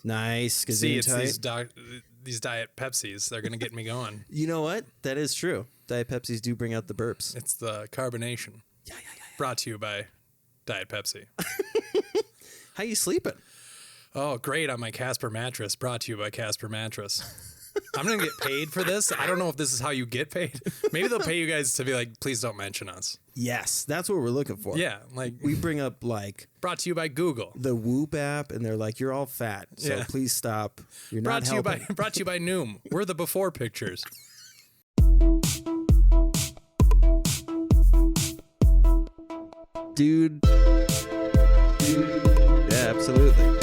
Nice. See, it's these Diet Pepsis. They're going to get me going. You know what? That is true. Diet Pepsis do bring out the burps. It's the carbonation. Yeah. Brought to you by Diet Pepsi. How you sleeping? Oh, great on my Casper mattress. Brought to you by Casper Mattress. I'm going to get paid for this. I don't know if this is how you get paid. Maybe they'll pay you guys to be like, please don't mention us. Yes, that's what we're looking for. Yeah. Like we bring up like brought to you by Google. The Whoop app, and they're like, you're all fat, so please stop. You're not helping. Brought to you by Noom. We're the before pictures. Dude. Yeah, absolutely.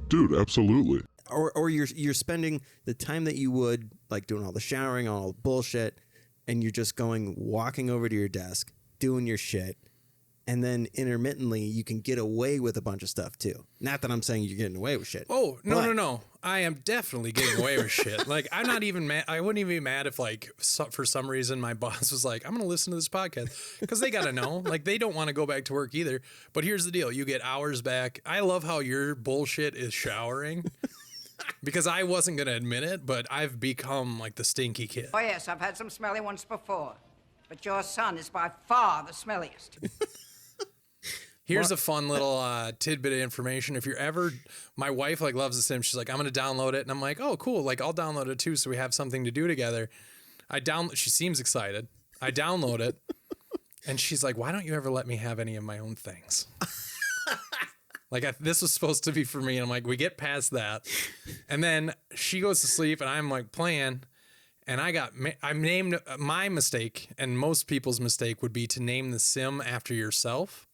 Dude, absolutely. Or you're spending the time that you would like doing all the showering, all the bullshit, and you're just walking over to your desk, doing your shit, and then intermittently you can get away with a bunch of stuff too. Not that I'm saying you're getting away with shit. Oh, no. I am definitely getting away with shit. Like, I'm not even mad. I wouldn't even be mad if, like, for some reason my boss was like, I'm going to listen to this podcast. Because they got to know. Like, they don't want to go back to work either. But here's the deal. You get hours back. I love how your bullshit is showering. Because I wasn't going to admit it, but I've become, like, the stinky kid. Oh, yes, I've had some smelly ones before. But your son is by far the smelliest. Here's a fun little tidbit of information. If you're ever, my wife like loves The Sims. She's like, I'm going to download it. And I'm like, oh, cool. Like, I'll download it too. So we have something to do together. She seems excited. I download it. And she's like, why don't you ever let me have any of my own things? Like, this was supposed to be for me. And I'm like, we get past that. And then she goes to sleep and I'm like playing. And I named my mistake, and most people's mistake would be to name the sim after yourself.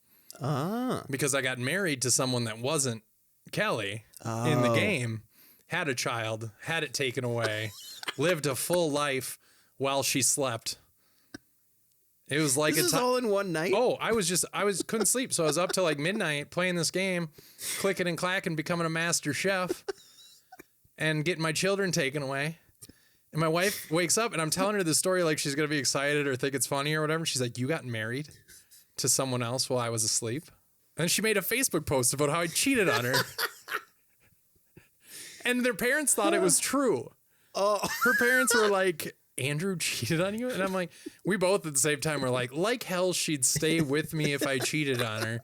Because I got married to someone that wasn't Kelly in the game, had a child, had it taken away, lived a full life while she slept. It was like this is all in one night. Oh, I couldn't sleep. So I was up till like midnight playing this game, clicking and clacking, becoming a master chef and getting my children taken away. And my wife wakes up and I'm telling her this story like she's going to be excited or think it's funny or whatever. She's like, you got married to someone else while I was asleep? And she made a Facebook post about how I cheated on her. And their parents thought it was true. Oh. Her parents were like, Andrew cheated on you? And I'm like, we both at the same time were like hell she'd stay with me if I cheated on her.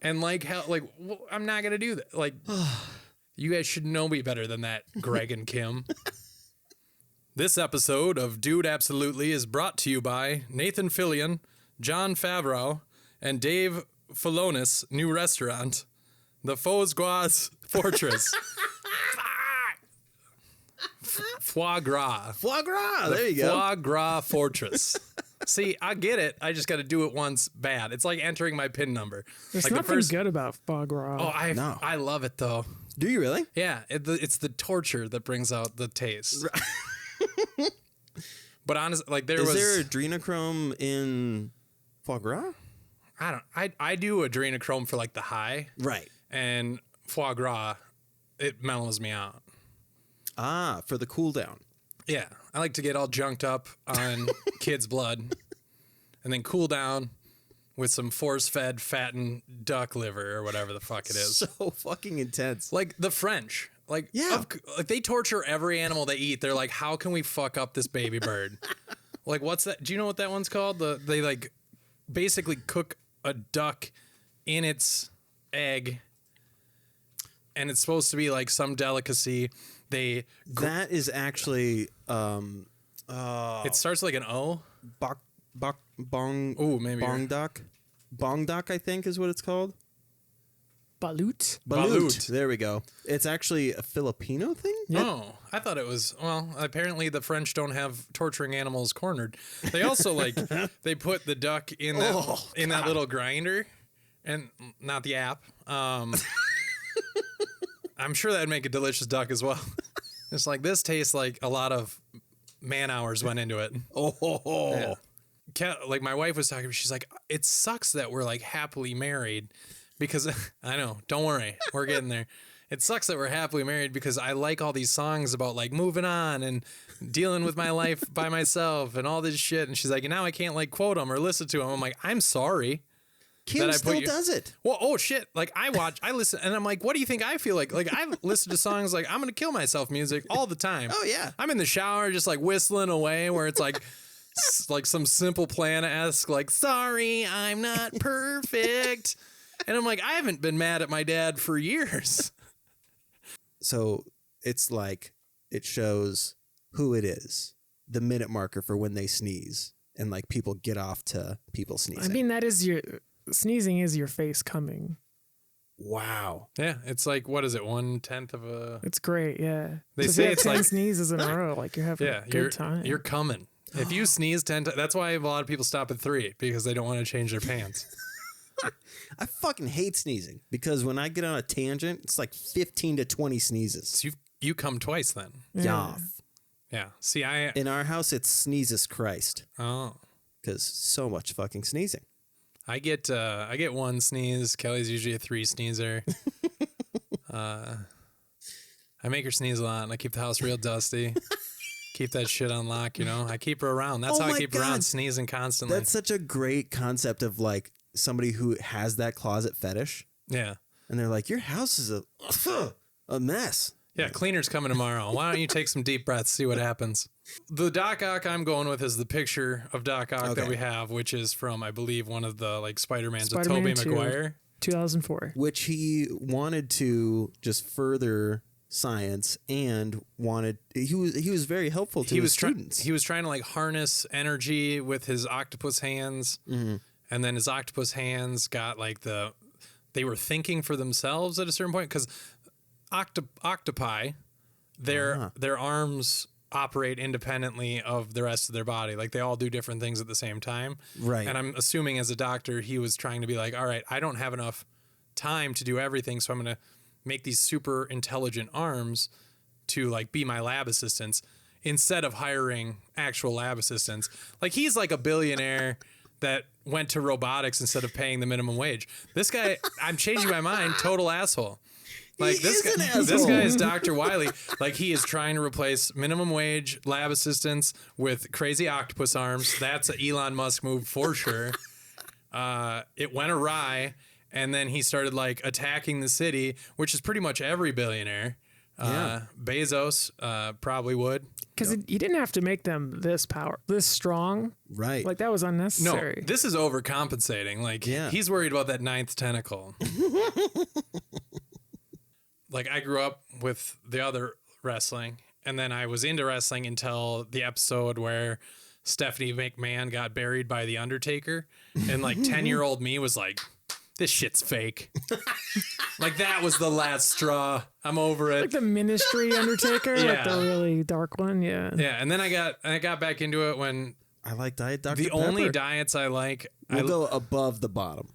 And like hell, like, well, I'm not going to do that. Like, you guys should know me better than that, Greg and Kim. This episode of Dude Absolutely is brought to you by Nathan Fillion, John Favreau, and Dave Filoni's new restaurant, the Faux Gras Fortress. Foie gras. Foie gras. There you go. Foie gras Fortress. See, I get it. I just got to do it once bad. It's like entering my PIN number. There's like nothing good about foie gras. Oh, I love it though. Do you really? Yeah, it's the torture that brings out the taste. But honestly, like Is there adrenochrome in foie gras? I do adrenochrome for like the high. Right. And foie gras, it mellows me out. For the cool down. Yeah. I like to get all junked up on kids' blood and then cool down with some force-fed fattened duck liver or whatever the fuck it is. So fucking intense. Like the French. Like, yeah. Like they torture every animal they eat. They're like, how can we fuck up this baby bird? Like, what's that? Do you know what that one's called? They like basically cook a duck in its egg, and it's supposed to be like some delicacy. That is actually it starts like an O. Bong. Oh, maybe bong duck. Bong duck, I think, is what it's called. Balut. There we go. It's actually a Filipino thing? Yep. Oh, I thought it was, well, apparently the French don't have torturing animals cornered. They also like, they put the duck in that little grinder and not the app. I'm sure that'd make a delicious duck as well. It's like, this tastes like a lot of man hours went into it. Oh, yeah. Like my wife was talking to me, she's like, it sucks that we're like happily married. Because I know, don't worry, we're getting there. it sucks that we're happily married because I like all these songs about like moving on and dealing with my life by myself and all this shit. And she's like, now I can't like quote them or listen to them. I'm like, I'm sorry. Kim still does it. Well, oh shit. Like I listen and I'm like, what do you think I feel like? Like I listen to songs like I'm going to kill myself music all the time. Oh yeah. I'm in the shower just like whistling away where it's like, like some Simple Plan-esque, like, sorry, I'm not perfect. And I'm like, I haven't been mad at my dad for years. So it's like, it shows who it is, the minute marker for when they sneeze. And like people get off to people sneezing. I mean, that is sneezing is your face coming. Wow. Yeah, it's like, what is it, 1/10 of a... It's great, yeah. They say it's 10 like... sneezes in a row, like you're having a good time. You're coming. If you sneeze 10 times, that's why a lot of people stop at 3, because they don't want to change their pants. I fucking hate sneezing because when I get on a tangent, it's like 15 to 20 sneezes. So you come twice then. Yeah. Yeah. See, In our house, it's sneezes Christ. Oh. Because so much fucking sneezing. I get 1 sneeze. Kelly's usually a 3 sneezer. I make her sneeze a lot, and I keep the house real dusty. Keep that shit on lock, you know. I keep her around. That's how I keep her around, sneezing constantly. That's such a great concept of like somebody who has that closet fetish. Yeah. And they're like, your house is a mess. Yeah, cleaner's coming tomorrow. Why don't you take some deep breaths, see what happens? The Doc Ock I'm going with is the picture of Doc Ock that we have, which is from, I believe, one of the like Spider-Mans of Tobey Maguire. 2004. Which he wanted to just further science and he was very helpful to his students. He was trying to like harness energy with his octopus hands. Mm-hmm. And then his octopus hands got like they were thinking for themselves at a certain point because octopi, their arms operate independently of the rest of their body. Like they all do different things at the same time. Right. And I'm assuming as a doctor, he was trying to be like, all right, I don't have enough time to do everything. So I'm going to make these super intelligent arms to like be my lab assistants instead of hiring actual lab assistants. Like he's like a billionaire that went to robotics instead of paying the minimum wage. This guy, I'm changing my mind, total asshole. Like this guy is Dr. Wily. Like he is trying to replace minimum wage lab assistants with crazy octopus arms. That's an Elon Musk move for sure. It went awry, and then he started like attacking the city, which is pretty much every billionaire. Bezos probably would. Because you didn't have to make them this strong. Right. Like that was unnecessary. No, this is overcompensating. Like he's worried about that 9th tentacle. Like I grew up with the other wrestling, and then I was into wrestling until the episode where Stephanie McMahon got buried by the Undertaker, and like 10-year-old me was like, this shit's fake. Like that was the last straw. I'm over it. Like the Ministry Undertaker, like the really dark one. Yeah. Yeah. And then I got back into it when I like Diet Dr. The Pepper. only diets I like, we'll go above the bottom.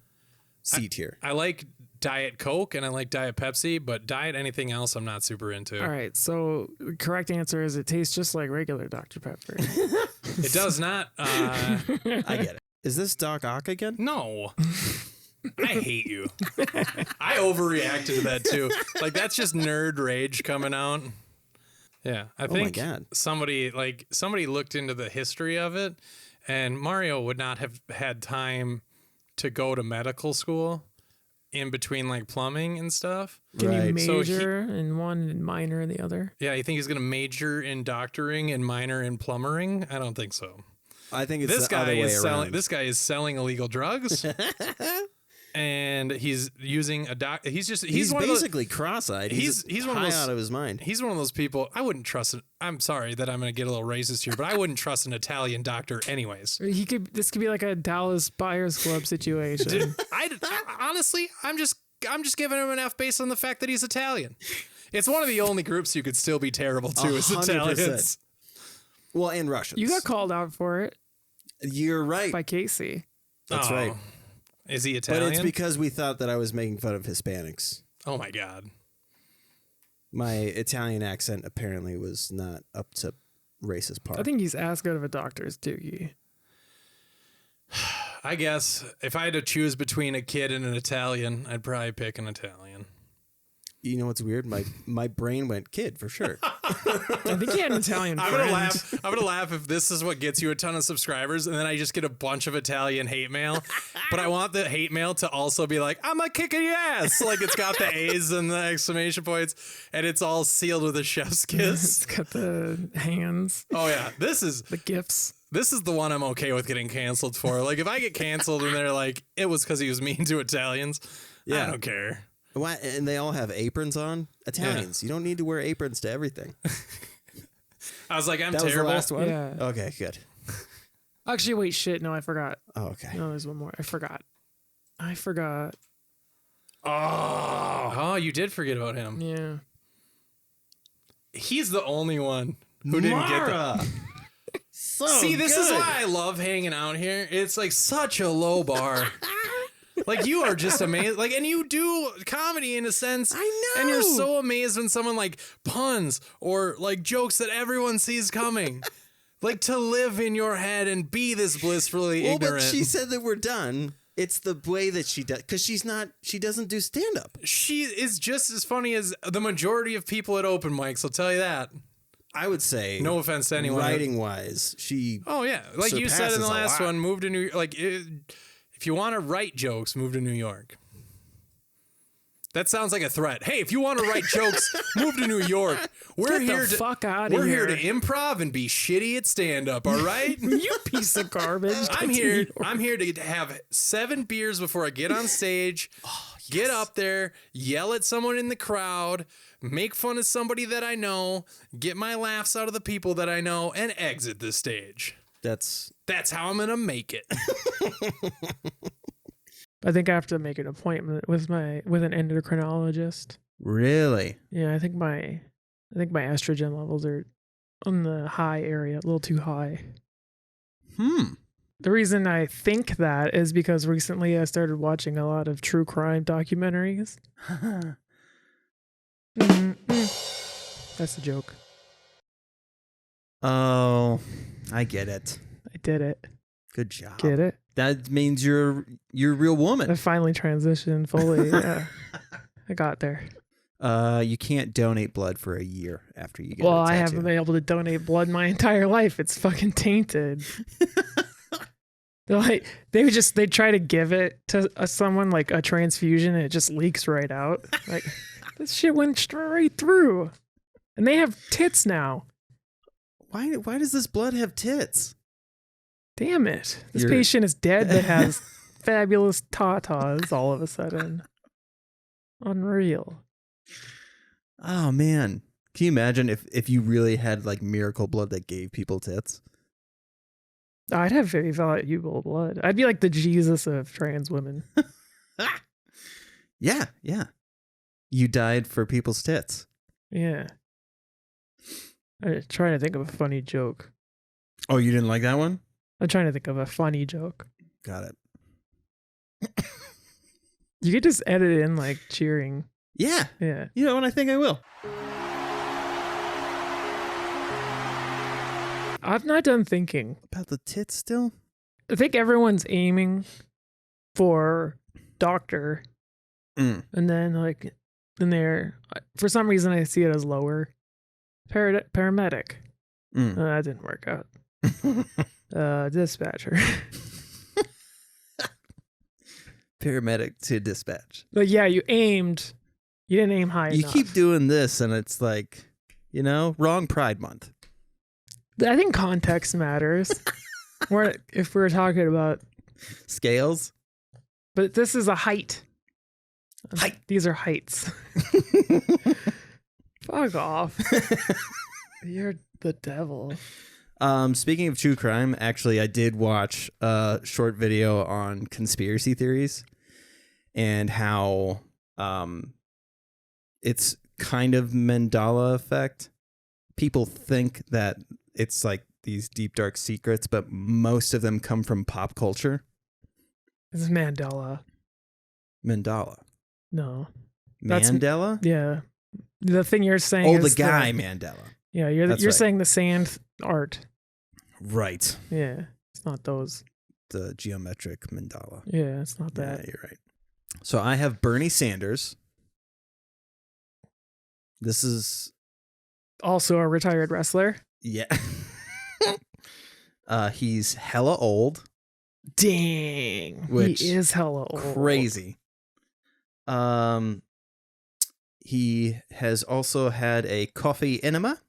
C tier. I like Diet Coke and I like Diet Pepsi, but Diet anything else I'm not super into. All right. So the correct answer is it tastes just like regular Dr. Pepper. It does not. I get it. Is this Doc Ock again? No. I hate you. I overreacted to that too. Like that's just nerd rage coming out. Yeah, I think somebody looked into the history of it, and Mario would not have had time to go to medical school in between like plumbing and stuff. Can you major in one and minor in the other? Yeah, you think he's going to major in doctoring and minor in plumbering? I don't think so. I think it's the other way around. This guy is selling illegal drugs. And he's using he's basically cross-eyed. He's one of those, out of his mind. He's one of those people I wouldn't trust. I'm sorry that I'm going to get a little racist here, but I wouldn't trust an Italian doctor anyways. This could be like a Dallas Buyers Club situation. Dude, honestly, I'm just giving him an F based on the fact that he's Italian. It's one of the only groups you could still be terrible to is Italians. Well, and Russians. You got called out for it. You're right. By Casey. That's right. Is he Italian? But it's because we thought that I was making fun of Hispanics. Oh my God. My Italian accent apparently was not up to racist par. I think he's as good of a doctor as Doogie. I guess if I had to choose between a kid and an Italian, I'd probably pick an Italian. You know what's weird? My brain went kid for sure. I think he had an Italian I'm friend. gonna laugh if this is what gets you a ton of subscribers, and then I just get a bunch of Italian hate mail. But I want the hate mail to also be like, "I'm a kicking your ass!" Like it's got the A's and the exclamation points, and it's all sealed with a chef's kiss. It's got the hands, Oh yeah, this is the gifts. the one I'm okay with getting canceled for. Like if I get canceled and they're like, "It was because he was mean to Italians," I don't care. Why? And they all have aprons on. Italians, you don't need to wear aprons to everything. I was like, I'm That was the terrible. last one? Yeah. Okay, good. Actually, wait, shit. No, I forgot. Oh, okay. No, there's one more. I forgot. Oh, you did forget about him. Yeah. He's the only one who didn't get that. So See, this is good. why I love hanging out here. It's like such a low bar. Like you are just amazing. Like, and you do comedy in a sense. I know. And you're so amazed when someone like puns or like jokes that everyone sees coming. Like to live in your head and be this blissfully Well, ignorant. but she said that we're done. It's the way that she does, because she doesn't do stand up. She is just as funny as the majority of people at open mics. I'll tell you that. I would say, No offense to anyone. writing wise, she. Oh yeah, like you said in the surpasses a last lot. one, move to New York. Like if you want to write jokes, move to New York. That sounds like a threat. Hey, if you want to write jokes, move to New York. We're Get here the to fuck outta We're here here. to improv and be shitty at stand up. All right. You piece of garbage. I'm Get to here. New York. I'm here to have 7 beers before I get on stage. Get up there, yell at someone in the crowd, make fun of somebody that I know, get my laughs out of the people that I know, and exit the stage. That's How I'm gonna make it. I think I have to make an appointment with an endocrinologist. really. Yeah, I think my estrogen levels are on the high area, a little too high. The reason I think that is because recently I started watching a lot of true crime documentaries. That's a joke. Oh, I get it. I did it. Good job. Get it? That means you're a real I woman. finally transitioned fully. Yeah. I got there. You can't donate blood for a year after you get Well, a I tattoo. haven't been able to donate blood my entire life. It's fucking tainted. They're like they try to give it to someone like a transfusion and it just leaks right out. Like this shit went straight through. And they have tits now. Why does this blood have tits? Damn it. This You're- patient is dead but has fabulous tatas all of a sudden. Unreal. Oh man. Can you imagine if you really had like miracle blood that gave people tits? I'd have very valuable blood. I'd be like the Jesus of trans women. Yeah. You died for people's tits. Yeah. I'm trying to think of a funny joke. Oh, you didn't like that one? I'm trying to think of a funny joke. Got it. You could just edit in like cheering. Yeah. Yeah. You know, and I think I will. I'm not done thinking. About the tits still? I think everyone's aiming for doctor, Mm. and then like, then they're for some reason I see it as lower. Paramedic. That didn't work out. Dispatcher. Paramedic to dispatch. But yeah, you aimed. You didn't aim high You enough. keep doing this and it's like, wrong Pride Month. I think context matters. If we're talking about, Scales? but this is a height. Height. These are heights. Fuck off. You're the devil. Speaking of true crime, actually, I did watch a short video on conspiracy theories and how it's kind of Mandela effect. People think that it's like these deep, dark secrets, but most of them come from pop culture. This is Mandela. Mandela. No. That's- Mandela? Yeah. The thing you're saying Oh, is the guy Mandela. Yeah, you're That's you're right. saying the sand art. Right. Yeah. It's not those. The geometric mandala. Yeah, it's not Yeah, that. you're right. So I have Bernie Sanders This is Also a retired wrestler. yeah. He's hella old. Dang. Which he is hella old. Crazy. He has also had a coffee enema.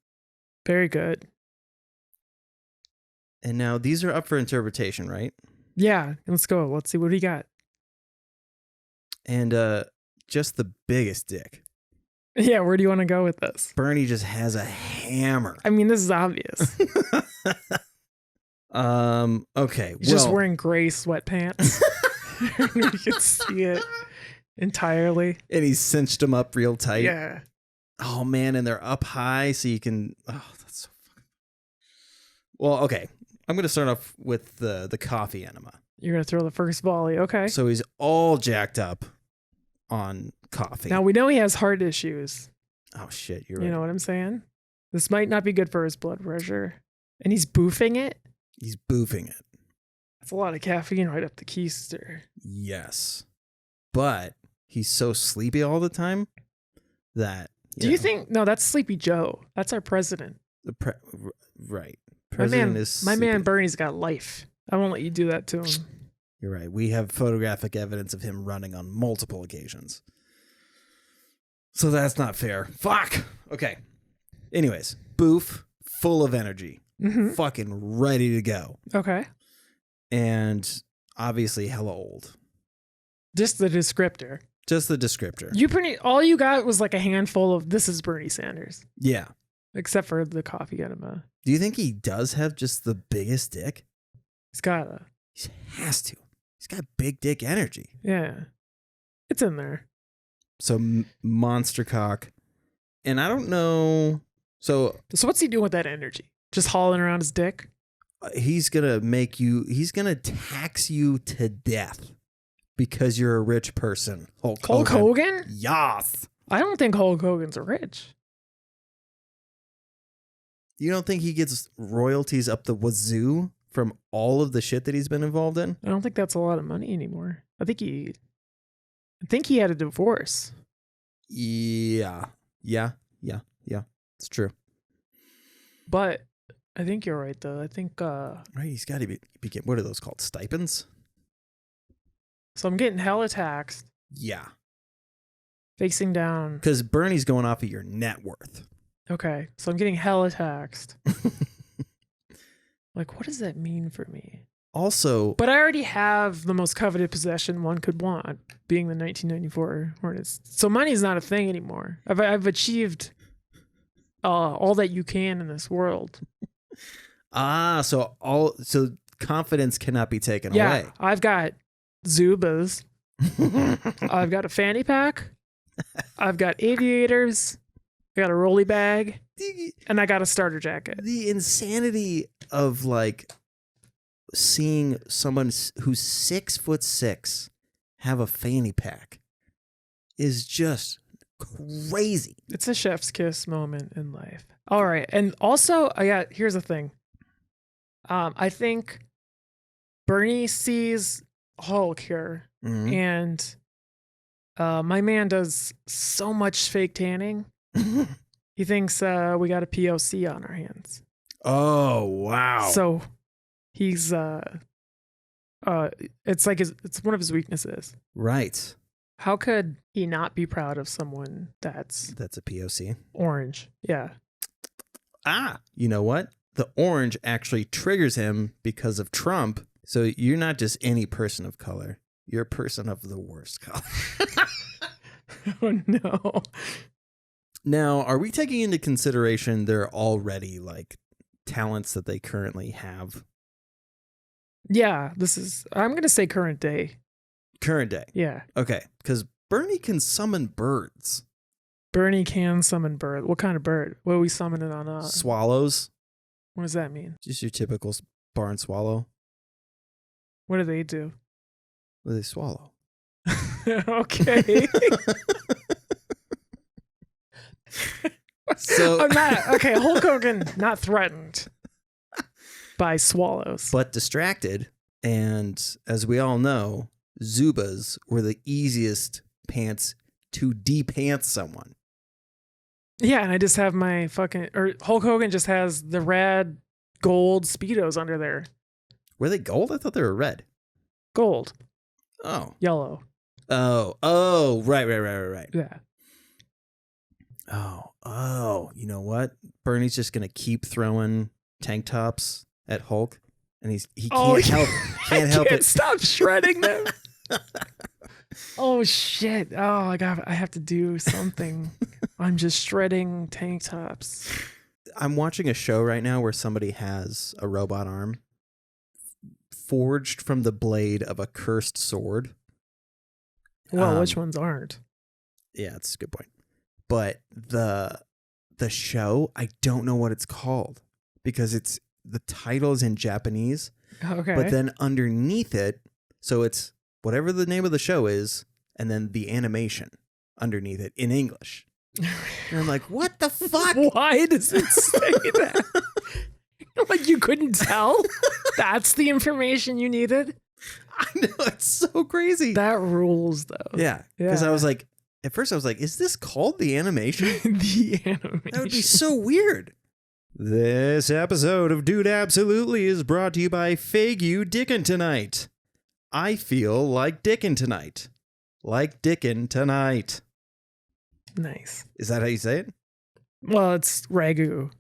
Very good. And now these are up for interpretation, right? Yeah, let's go. Let's see what he got. And just the biggest dick. Yeah, where do you want to go with this? Bernie just has a hammer. I mean, this is obvious. Okay. He's just wearing gray sweatpants. You can see it entirely. And he cinched them up real tight. Yeah. Oh man, and they're up high so you can that's so fucking. Well, okay. I'm gonna start off with the coffee enema. You're gonna throw the first volley, okay? So he's all jacked up on coffee. Now we know he has heart issues. Oh shit, you're right. You know what I'm saying? This might not be good for his blood pressure. And he's boofing it. He's boofing it. That's a lot of caffeine right up the keister. Yes. But he's so sleepy all the time that Do you think no, that's Sleepy Joe. That's our president. Right. My President man, is my man sleepy. Bernie's got life. I won't let you do that to him. You're right. We have photographic evidence of him running on multiple occasions. So that's not fair. Fuck. Okay. Anyways, boof, full of energy. Mm-hmm. Fucking ready to go. Okay. And obviously hella old. Just the descriptor. Just the descriptor. All you got was like a handful of this is Bernie Sanders. Yeah. Except for the coffee enema. Do you think he does have just the biggest dick? He's got a He has to. He's got big dick energy. yeah. It's in there. So monster cock. And I don't know. So what's he doing with that energy? Just hauling around his dick? he's going to tax you to death because you're a rich person. Hulk Hogan? Yes. I don't think Hulk Hogan's rich. You don't think he gets royalties up the wazoo from all of the shit that he's been involved in? I don't think that's a lot of money anymore. I think he had a divorce. Yeah. It's true. But I think you're right though. I think Right, he's got to be what are those called? Stipends? so I'm getting hella taxed, Yeah. facing down. Because Bernie's going off of your net worth. Okay. So I'm getting hella taxed. Like, what does that mean for me? Also, But I already have the most coveted possession one could want, being the 1994 Hornets. So money's not a thing anymore. I've achieved all that you can in this world. so confidence cannot be taken Yeah, away. I've got Zubas. I've got a fanny pack. I've got aviators. I got a rolly bag. And I got a starter jacket. The insanity of like seeing someone who's 6'6" have a fanny pack is just crazy. It's a chef's kiss moment in life. All right. And also, here's the thing. I think Bernie sees Hulk here, Mhm. and my man does so much fake tanning. He thinks we got a POC on our hands. Oh, wow. So he's it's like it's one of his weaknesses. Right. How could he not be proud of someone that's That's a POC. orange? Yeah. You know what? The orange actually triggers him because of Trump. So you're not just any person of color. You're a person of the worst color. Oh no. Now, are we taking into consideration their already like talents that they currently have? Yeah, I'm going to say current day. Current day. Yeah. Okay. Because Bernie can summon birds. Bernie can summon bird. What kind of bird? What are we summoning on? Swallows. What does that mean? Just your typical barn swallow. What do they do? What do they swallow? Okay. So I'm not okay. Hulk Hogan not threatened by swallows. but distracted. And as we all know, Zubas were the easiest pants to de-pants someone. Yeah, and I just have my fucking, or Hulk Hogan just has the rad gold Speedos under there. Were they gold? I thought they were red. Gold, Oh. yellow. Oh, right. Yeah. Oh, you know what? Bernie's just going to keep throwing tank tops at Hulk, and he can't help I can't it. stop shredding them. Oh shit! Oh, I have to do something. I'm just shredding tank tops. I'm watching a show right now where somebody has a robot arm forged from the blade of a cursed sword. Well, which ones aren't? Yeah, that's a good point. But the show, I don't know what it's called because the title is in Japanese. Okay. But then underneath it, so it's whatever the name of the show is, and then the animation underneath it in English. And I'm like, what the fuck? Why does it say that? Like you couldn't tell? That's the information you needed? I know, it's so crazy. That rules though. Yeah. Because I was like, at first I was like, is this called the animation? The animation. That would be so weird. This episode of Dude Absolutely is brought to you by Fague Dickin' Tonight. I feel like dickin' tonight. Like dickin' tonight. Nice. Is that how you say it? Well, it's ragu.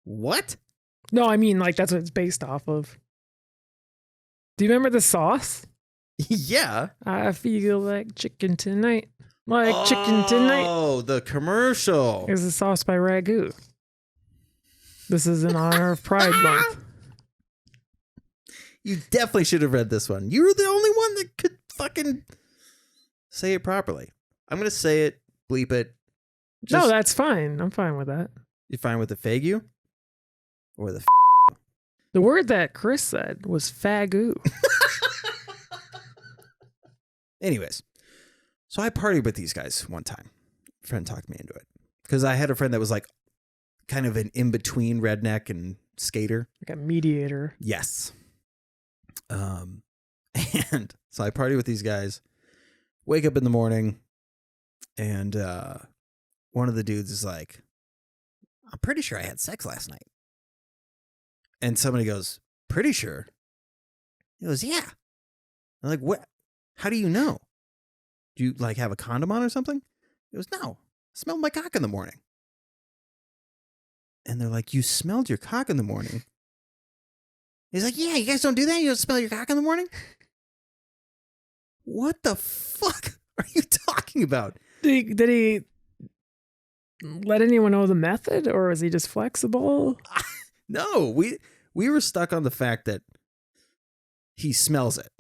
What? No, I mean like that's what it's based off of. Do you remember the sauce? Yeah. I feel like chicken tonight. Like chicken tonight. Oh, the commercial. Is a sauce by ragu. This is in honor of Pride Month. You definitely should have read this one. You were the only one that could fucking say it properly. I'm going to say it, bleep it. No, that's fine. I'm fine with that. You fine with the fagu? Or the The word that Chris said was fagu. Anyways, so I partied with these guys one time. A friend talked me into it. Because I had a friend that was like kind of an in-between redneck and skater. Like a mediator. Yes. And so I party with these guys, wake up in the morning, and one of the dudes is like, I'm pretty sure I had sex last night. And somebody goes, pretty sure? He goes, yeah. I'm like, what? How do you know? Do you like have a condom on or something? He goes, no. I smelled my cock in the morning. And they're like, you smelled your cock in the morning? He's like, yeah, you guys don't do that? You don't smell your cock in the morning? What the fuck are you talking about? Did he let anyone know the method, or was he just flexible? No, we were stuck on the fact that he smells it.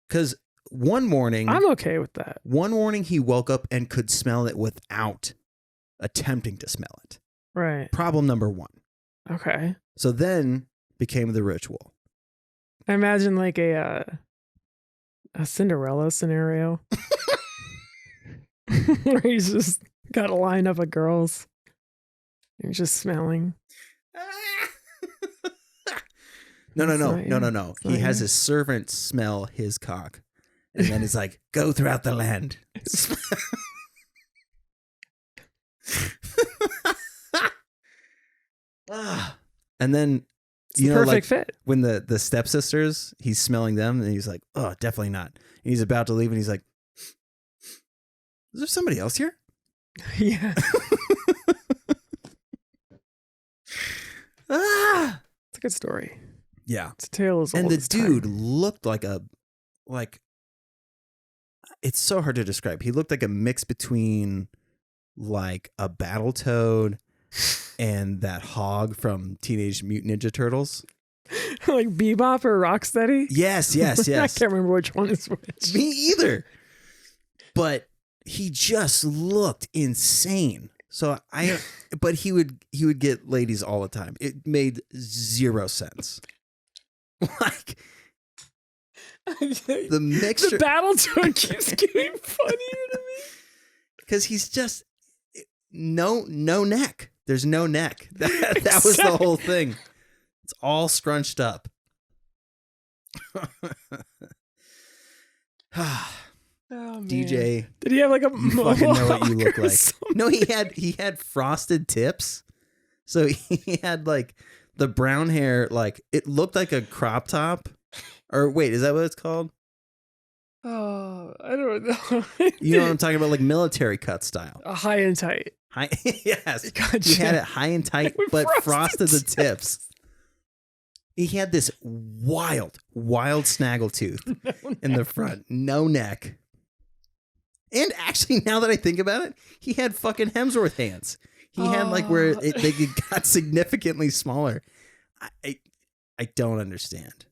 Because one morning... I'm okay with that. One morning he woke up and could smell it without attempting to smell it. Right. Problem number one. Okay. So then became the ritual. I imagine like a Cinderella scenario where he's just got a lineup of girls and he's just smelling. No. He has his servant smell his cock. And then he's like, go throughout the land. And then, it's the perfect fit. When the stepsisters, he's smelling them and he's like, oh, definitely not. And he's about to leave and he's like, is there somebody else here? Yeah. It's a good story. Yeah. It's a tale as old and the as dude time. looked like it's so hard to describe. He looked like a mix between like a Battletoad and that hog from Teenage Mutant Ninja Turtles. Like Bebop or Rocksteady? Yes. I can't remember which one is which. Me either. But he just looked insane. So but he would get ladies all the time. It made zero sense. Like the mixture. The Battletoad keeps getting funnier to me. Because he's just no neck. There's no neck. That was the whole thing. It's all scrunched up. Oh DJ, Did he have like a you fucking know what you mohawk look or like. something? No, he had frosted tips. So he had like the brown hair, like it looked like a crop top. Or wait, is that what it's called? Oh, I don't know. You know what I'm talking about? Like military cut style. High and tight. High, yes. Gotcha. He had it high and tight, With but frosted the tips. tips. He had this wild snaggletooth in the front. No neck. And actually, now that I think about it, he had fucking Hemsworth hands. He had like where they got significantly smaller. I don't understand.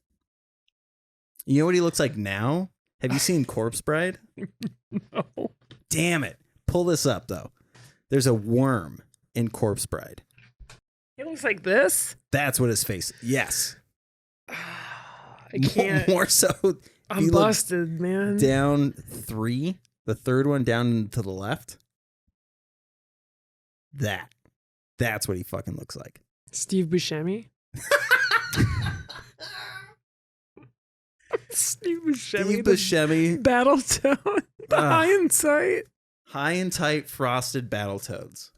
You know what he looks like now? Have you seen Corpse Bride? No. Damn it. Pull this up, though. There's a worm in Corpse Bride. He looks like this. That's what his face. Yes. I can't. More so. if I'm you look busted, man. Down 3, the third one down to the left. That's what he fucking looks like. Steve Buscemi. Steve Buscemi. Steve Buscemi. Battletoad. The high and tight. High and tight frosted Battletoads.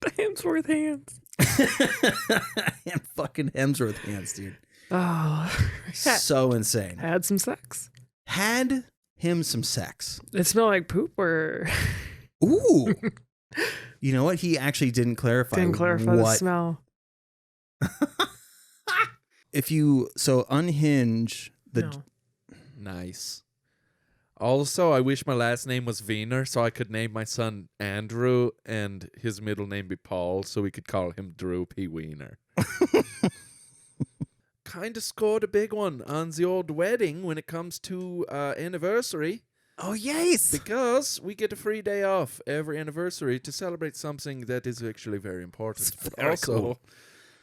The Hemsworth hands. And fucking Hemsworth hands, dude. Oh. So insane. Had some sex. Had him some sex. It smelled like poop or Ooh. You know what? He actually didn't clarify. didn't clarify the smell. If you unhinge the No. Nice. Also, I wish my last name was Wiener so I could name my son Andrew and his middle name be Paul so we could call him Drew P. Wiener. Kind of scored a big one on the old wedding when it comes to anniversary. Oh yes. Because we get a free day off every anniversary to celebrate something that is actually very important. It's But very also, cool.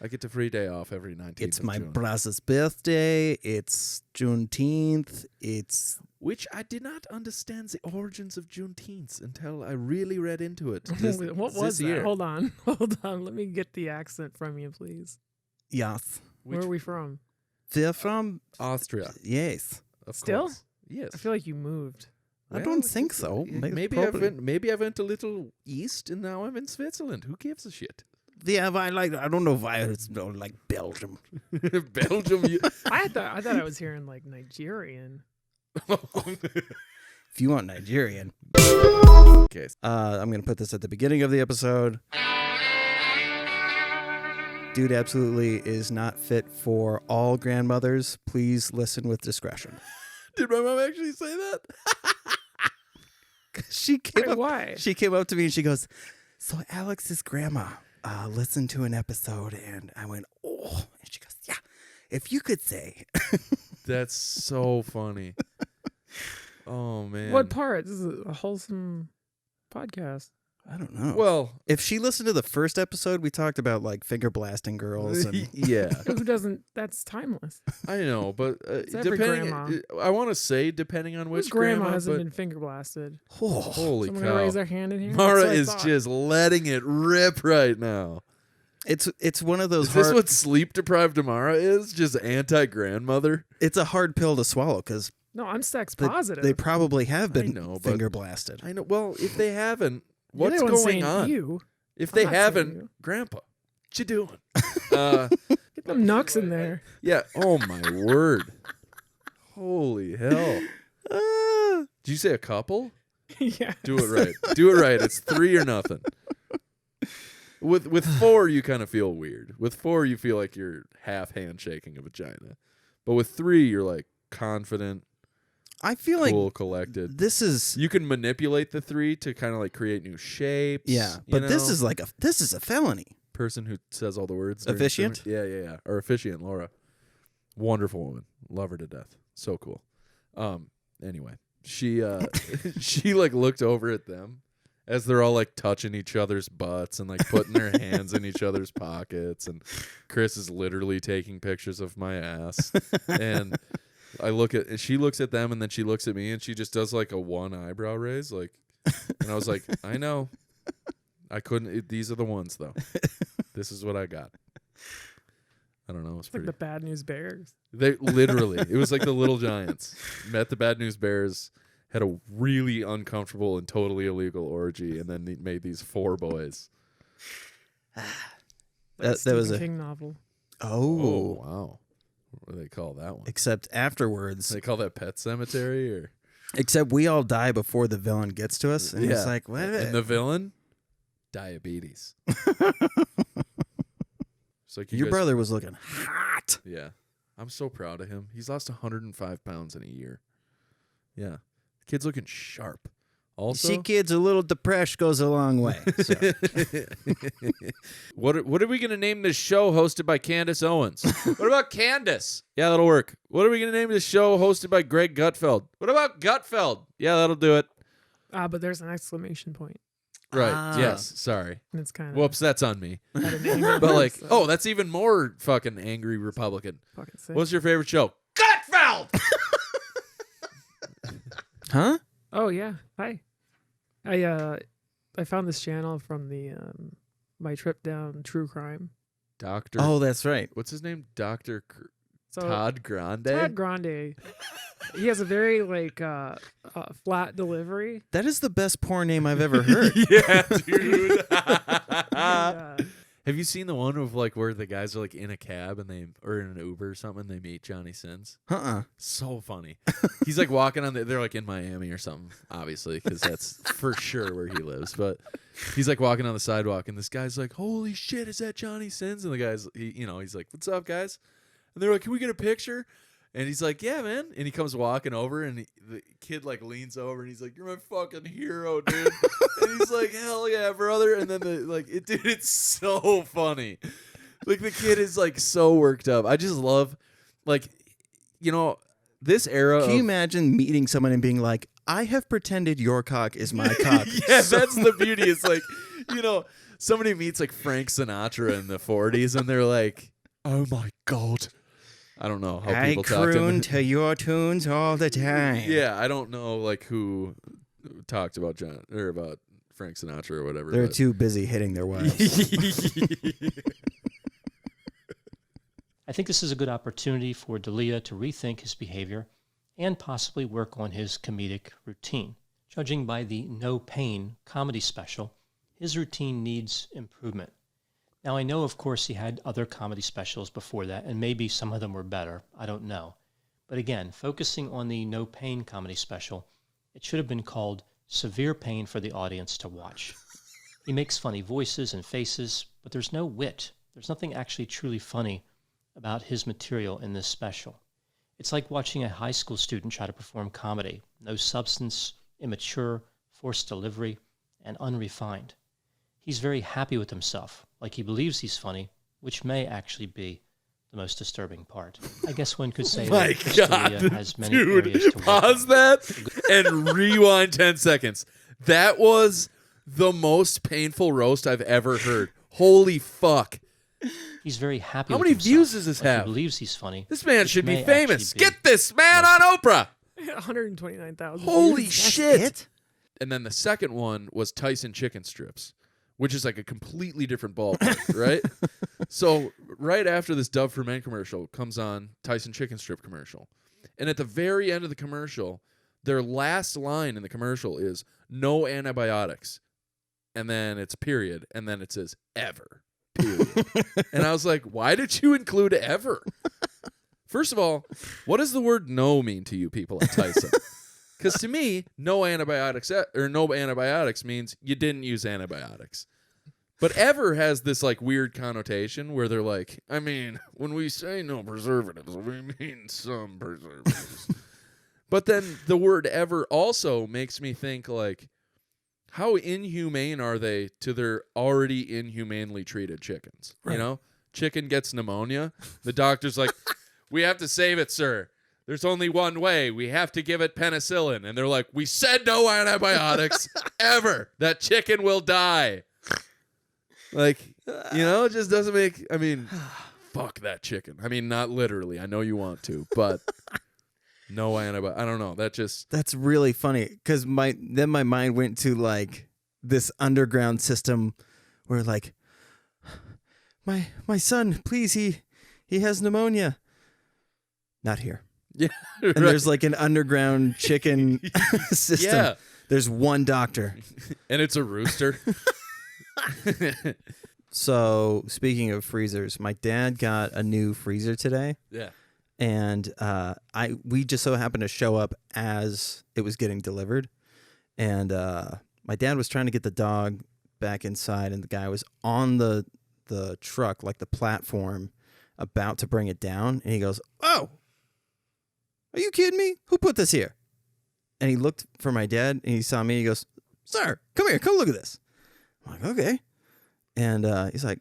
I get a free day off every 19th It's of my June. brother's birthday. It's Juneteenth. It's Which I did not understand the origins of Juneteenth until I really read into it. What was that? year. Hold on. Hold on. Let me get the accent from you, please. yes. Where are we from? They're from Austria. yes. Of Still? course. Yes. I feel like you moved. I don't think so. Maybe I went a little east and now I'm in Switzerland. Who gives a shit? Yeah, I don't know why it's like Belgium. Belgium. I thought I was hearing like Nigerian. If you want Nigerian, Okay. I'm gonna put this at the beginning of the episode. Dude absolutely is not fit for all grandmothers. Please listen with discretion. Did my mom actually say that? She came up. Why? She came up to me and she goes, "So Alex's grandma listened to an episode," and I went, "Oh," and she goes, "Yeah, if you could say." That's so funny. Oh man. What part? This is a wholesome podcast. I don't know. Well, if she listened to the first episode, we talked about like finger blasting girls. And yeah, Who doesn't? That's timeless. I know, but every depending, grandma. I want to say depending on which Whose grandma hasn't but been finger blasted? oh, holy Someone gonna cow, raise their hand in here. Mara That's what I is thought. just letting it rip right now. it's one of those. Is this what sleep deprived Amara is? Just anti grandmother? It's a hard pill to swallow because No, I'm sex positive. they probably have been know, but- finger blasted. I know. Well, if they haven't, You're what's the one going saying on? You If I'm they not saying haven't, you. Grandpa, what you doing? get them knucks in there. Yeah. Oh my word. Holy hell. Did you say a couple? Yeah. Do it right. Do it right. It's 3 or nothing. With 4, you kind of feel weird. With 4, you feel like you're half handshaking a vagina. But with 3, you're like confident, I feel cool, like collected. this is You can manipulate the 3 to kind of like create new shapes. yeah, you but this know? is like this is a felony. Person who says all the words. during Officiant? sermon. Yeah. Or officiant, Laura. Wonderful woman. Love her to death. So cool. Anyway, she she like looked over at them as they're all like touching each other's butts and like putting their hands in each other's pockets, and Chris is literally taking pictures of my ass. And she looks at them and then she looks at me and she just does like a one eyebrow raise, like, and I was like, I know. I couldn't. These are the ones, though. This is what I got. I don't know. It's It's like pretty. the Bad News Bears. They literally. It was like the Little Giants met the Bad News Bears, had a really uncomfortable and totally illegal orgy, and then made these 4 boys. That was a King novel. Oh, wow. What do they call that one? Except afterwards. They call that Pet Cemetery, or Except we all die before the villain gets to us, and it's like, what? And the villain, diabetes. It's like Your brother was looking hot. Yeah, I'm so proud of him. He's lost 105 pounds in a year. Yeah, the kid's looking sharp. Also, See, kids, a little depression goes a long way. So. What are we gonna name this show hosted by Candace Owens? What about Candace? Yeah, that'll work. What are we gonna name this show hosted by Greg Gutfeld? What about Gutfeld? Yeah, that'll do it. But there's an exclamation point. Right. Yes. Sorry. And it's kind of Whoops, that's on me. but But like, oh, that's even more fucking angry Republican. fucking sick. What's your favorite show? Gutfeld. Huh? Oh yeah. Hi. I found this channel from the my trip down true crime. Doctor. Oh, that's right. What's his name? Doctor So Todd Grande. Todd Grande. He has a very flat delivery. That is the best porn name I've ever heard. Yeah, dude. And, Have you seen the one of like where the guys are like in a cab or in an Uber or something and they meet Johnny Sins? So funny. He's like walking on they're like in Miami or something, obviously, because that's for sure where he lives. But he's like walking on the sidewalk and this guy's like, "Holy shit, is that Johnny Sins?" And the guy's he's like, "What's up, guys?" And they're like, "Can we get a picture?" And he's like, "Yeah, man." And he comes walking over, and the kid like leans over, and he's like, "You're my fucking hero, dude." And he's like, "Hell yeah, brother!" And then dude, it's so funny. Like the kid is like so worked up. I just love, this era. Can you imagine meeting someone and being like, "I have pretended your cock is my cock." Yeah, that's the beauty. It's like, somebody meets like Frank Sinatra in the 40s, and they're like, "Oh my god." I don't know how people talk I croon to your tunes all the time. Yeah, I don't know like who talked about about Frank Sinatra or whatever. They're too busy hitting their wives. I think this is a good opportunity for D'Elia to rethink his behavior and possibly work on his comedic routine. Judging by the No Pain comedy special, his routine needs improvement. Now, I know, of course, he had other comedy specials before that, and maybe some of them were better. I don't know. But again, focusing on the No Pain comedy special, it should have been called Severe Pain for the Audience to Watch. He makes funny voices and faces, but there's no wit. There's nothing actually truly funny about his material in this special. It's like watching a high school student try to perform comedy. No substance, immature, forced delivery, and unrefined. He's very happy with himself, like he believes he's funny, which may actually be the most disturbing part. I guess one could say that Chris D'Elia has many areas to work pause on. that and rewind 10 seconds. That was the most painful roast I've ever heard. Holy fuck. He's very happy How with many himself, views does this like have? He believes he's funny. This man which should be may famous. actually be Get this man on Oprah. 129,000. Holy views. shit. And then the second one was Tyson chicken strips, which is like a completely different ballpark, right? So right after this Dove for Men commercial comes on Tyson chicken strip commercial. And at the very end of the commercial, their last line in the commercial is no antibiotics. And then it's period. And then it says ever. Period. And I was like, why did you include ever? First of all, what does the word no mean to you people at Tyson? Because to me, no antibiotics means you didn't use antibiotics. But ever has this like weird connotation where they're like, I mean, when we say no preservatives, we mean some preservatives. But then the word ever also makes me think like, how inhumane are they to their already inhumanely treated chickens? Right. You know, chicken gets pneumonia. The doctor's like, we have to save it, sir. There's only one way. We have to give it penicillin. And they're like, we said no antibiotics ever. That chicken will die. Like, it just doesn't make, fuck that chicken. I mean, not literally. I know you want to, but no antibiotics. I don't know. That's really funny because my mind went to like this underground system where like, my son, please, he has pneumonia. Not here. Yeah. And there's like an underground chicken system. Yeah. There's one doctor. And it's a rooster. So speaking of freezers, my dad got a new freezer today. Yeah. And we just so happened to show up as it was getting delivered. And my dad was trying to get the dog back inside, and the guy was on the truck, like the platform, about to bring it down. And he goes, "Oh, are you kidding me? Who put this here?" And he looked for my dad, and he saw me. He goes, "Sir, come here. Come look at this." I'm like, "Okay." And he's like,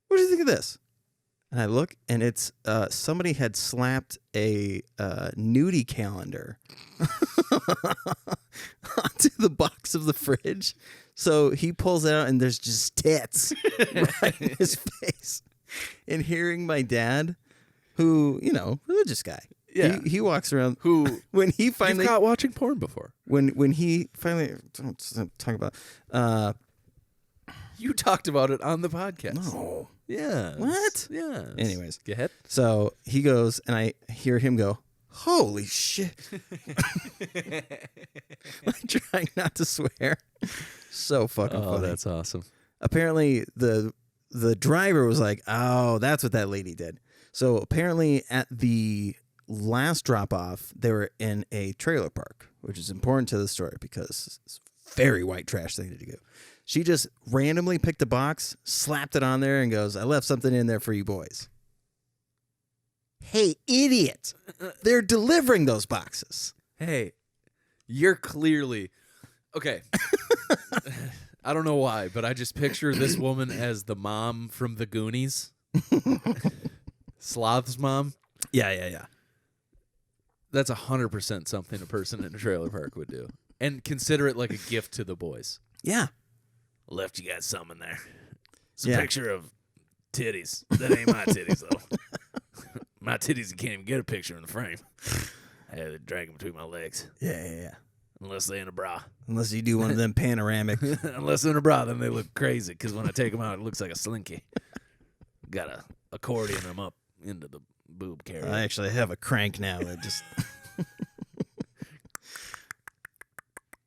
"What do you think of this?" And I look, and it's somebody had slapped a nudie calendar onto the box of the fridge. So he pulls it out, and there's just tits right in his face. And hearing my dad, who, religious guy, Yeah. he walks around. Who when he finally you've caught watching porn before. when he finally don't talk about You talked about it on the podcast. no. Yeah. What? Yeah. Anyways. Go ahead. So he goes, and I hear him go, "Holy shit." I'm trying not to swear. So fucking Oh, funny. that's awesome. Apparently, the driver was like, "Oh, that's what that lady did." So apparently at the last drop-off, they were in a trailer park, which is important to the story because it's a very white trash thing to do. She just randomly picked a box, slapped it on there, and goes, "I left something in there for you boys." Hey, idiot. They're delivering those boxes. Hey, you're clearly okay. I don't know why, but I just picture this woman as the mom from the Goonies. Sloth's mom. Yeah. That's 100% something a person in a trailer park would do. And consider it like a gift to the boys. Yeah. Left you guys some in there. It's Yeah. a picture of titties. That ain't my titties, though. My titties, you can't even get a picture in the frame. I had to drag them between my legs. Yeah. Unless they're in a bra. Unless you do one of them panoramic. Unless they're in a bra, then they look crazy. Because when I take them out, it looks like a slinky. Got to accordion them up into the boob carrier. I actually have a crank now that just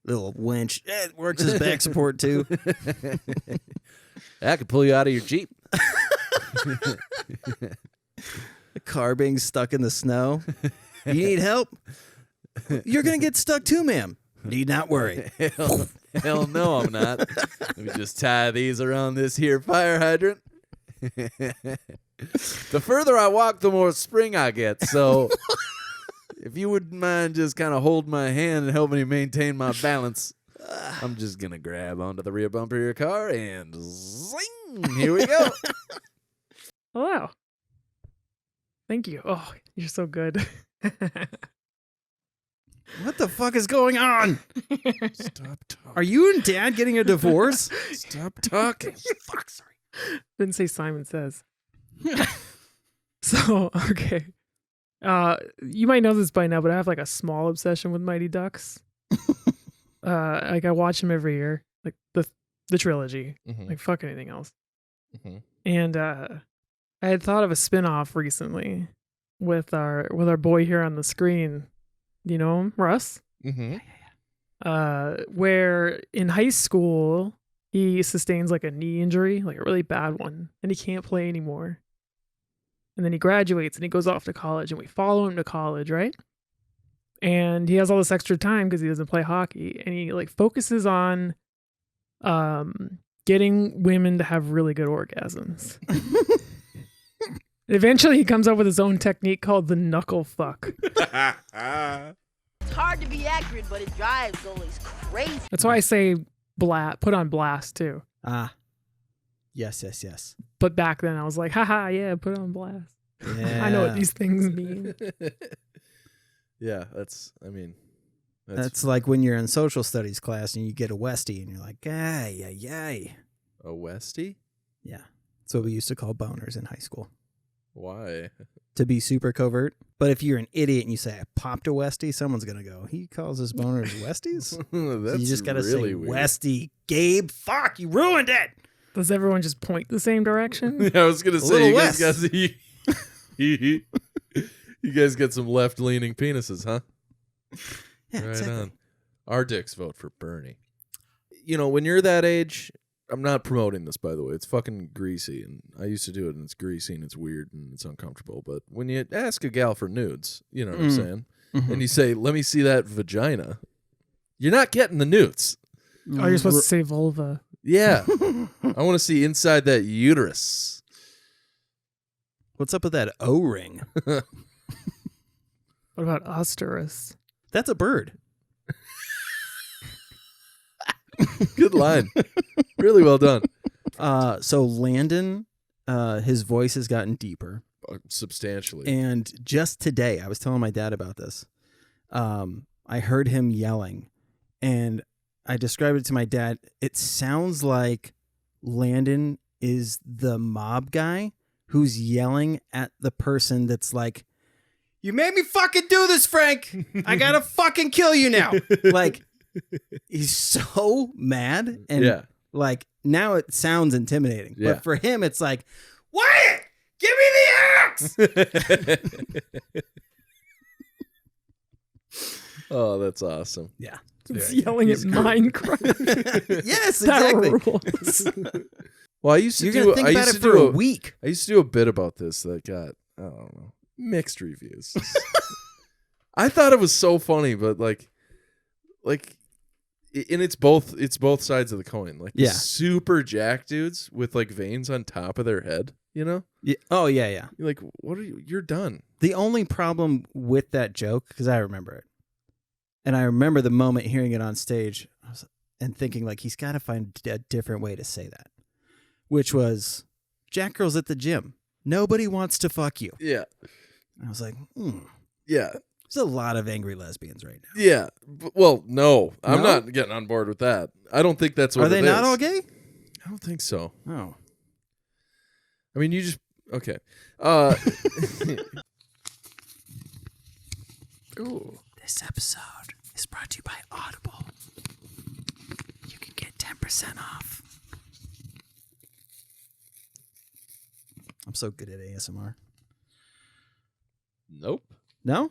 little winch. It works as back support too. I could pull you out of your Jeep. The car being stuck in the snow. You need help? You're gonna get stuck too, ma'am. Need not worry. Hell no, I'm not. Let me just tie these around this here fire hydrant. The further I walk, the more spring I get. So if you wouldn't mind just kind of hold my hand and help me maintain my balance, I'm just going to grab onto the rear bumper of your car and zing. Here we go. Hello. Thank you. Oh, you're so good. What the fuck is going on? Stop talking. Are you and Dad getting a divorce? Stop talking. Fuck, sorry. Didn't say Simon Says. So, okay. You might know this by now, but I have like a small obsession with Mighty Ducks. Like I watch them every year, like the trilogy, like fuck anything else. And I had thought of a spin-off recently with our boy here on the screen. You know him, Russ? Where in high school he sustains like a knee injury, like a really bad one, and he can't play anymore. And then he graduates and he goes off to college, and we follow him to college, right? And he has all this extra time because he doesn't play hockey, and he like focuses on getting women to have really good orgasms. Eventually he comes up with his own technique called the knuckle fuck. It's hard to be accurate, but it drives always crazy. That's why I say put on blast too. Ah. Yes. But back then I was like, haha, yeah, put on blast. Yeah. I know what these things mean. Yeah, that's like when you're in social studies class and you get a Westie and you're like, yay. a Westie? Yeah. That's what we used to call boners in high school. Why? To be super covert. But if you're an idiot and you say, I popped a Westie, someone's going to go, he calls his boners Westies? That's So you just got to really say, weird. Westie, Gabe, fuck, you ruined it. Does everyone just point the same direction? I was gonna say little you guys West. got you You guys get some left-leaning penises, huh? Yeah, Right exactly. on. Our dicks vote for Bernie. You know, when you're that age, I'm not promoting this, by the way. It's fucking greasy, and I used to do it, and it's greasy, and it's weird, and it's uncomfortable. But when you ask a gal for nudes, you know what I'm saying, and you say, "Let me see that vagina," you're not getting the nudes. Oh, you're supposed to say vulva. Yeah, I want to see inside that uterus. What's up with that O-ring? What about osterus? That's a bird. Good line. Really well done. So Landon, his voice has gotten deeper. Substantially. And just today, I was telling my dad about this. I heard him yelling, and I described it to my dad. It sounds like Landon is the mob guy who's yelling at the person that's like, "You made me fucking do this, Frank. I gotta fucking kill you now." Like, he's so mad, and like now it sounds intimidating. Yeah. But for him, it's like, "Wyatt, give me the axe." Oh, that's awesome. Yeah. It's yelling at Minecraft. Yes, That exactly. rules. Well, I used to You're do. gonna think I about used it to for do a week. I used to do a bit about this that got, I don't know, mixed reviews. I thought it was so funny, but like, and it's both sides of the coin. Like, Yeah. the super jack dudes with like veins on top of their head. You know, Yeah. Oh yeah, yeah. you're like, what are you? You're done. The only problem with that joke, because I remember it, and I remember the moment hearing it on stage, and thinking like he's got to find a different way to say that, which was, "Jack girls at the gym. Nobody wants to fuck you." Yeah, I was like, yeah, there's a lot of angry lesbians right now. yeah. Well, no, I'm No? not getting on board with that. I don't think that's what. Are they it not is. all gay? I don't think so. Oh. I mean, you just okay. Ooh. This episode is brought to you by Audible. You can get 10% off. I'm so good at ASMR. Nope. No?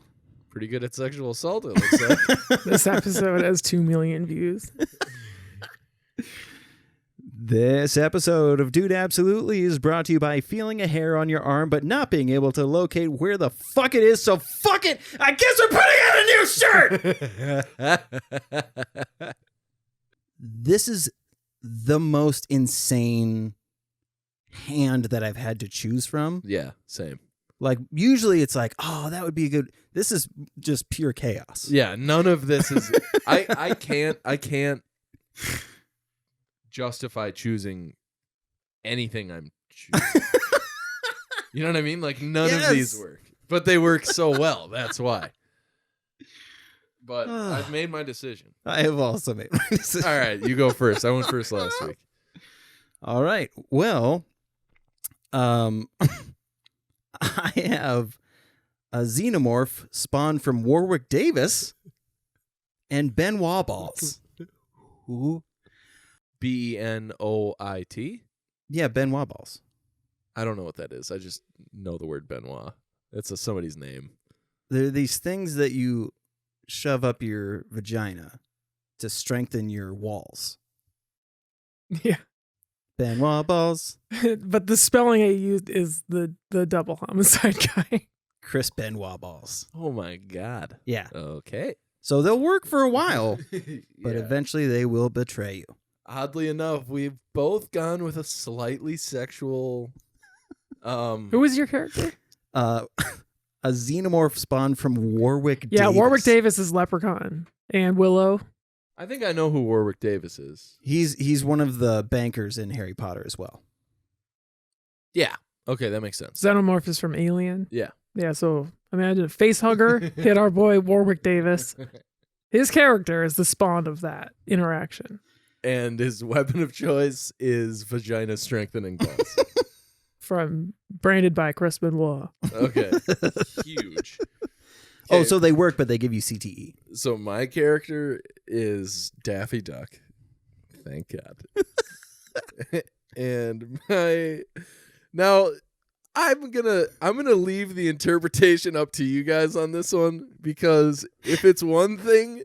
Pretty good at sexual assault, it looks like. This episode has 2 million views. This episode of Dude Absolutely is brought to you by feeling a hair on your arm but not being able to locate where the fuck it is, so fuck it! I guess we're putting out a new shirt! This is the most insane hand that I've had to choose from. Yeah, same. Like, usually it's like, oh, that would be a good... This is just pure chaos. Yeah, none of this is... I can't justify choosing anything I'm choosing. You know what I mean? Like, none of these work. But they work so well. That's why. But I've made my decision. I have also made my decision. All right, you go first. I went first last week. All right. Well, I have a xenomorph spawned from Warwick Davis and Benoit balls. Who? Benoit? Yeah, Benoit balls. I don't know what that is. I just know the word Benoit. It's somebody's name. They're these things that you shove up your vagina to strengthen your walls. Yeah. Benoit balls. But the spelling I used is the double homicide guy. Chris Benoit balls. Oh my God. Yeah. Okay. So they'll work for a while, but Yeah. eventually they will betray you. Oddly enough, we've both gone with a slightly sexual. Who was your character? A xenomorph spawned from Warwick Davis. Yeah, Warwick Davis is Leprechaun. And Willow. I think I know who Warwick Davis is. He's one of the bankers in Harry Potter as well. Yeah. Okay, that makes sense. Xenomorph is from Alien. Yeah. Yeah, so imagine a face hugger hit our boy Warwick Davis. His character is the spawn of that interaction. And his weapon of choice is vagina strengthening balls. Branded by Chris Benoit. Okay. Huge. Oh, Okay, so they work, but they give you CTE. so my character is Daffy Duck. Thank God. And now I'm gonna leave the interpretation up to you guys on this one, because if it's one thing,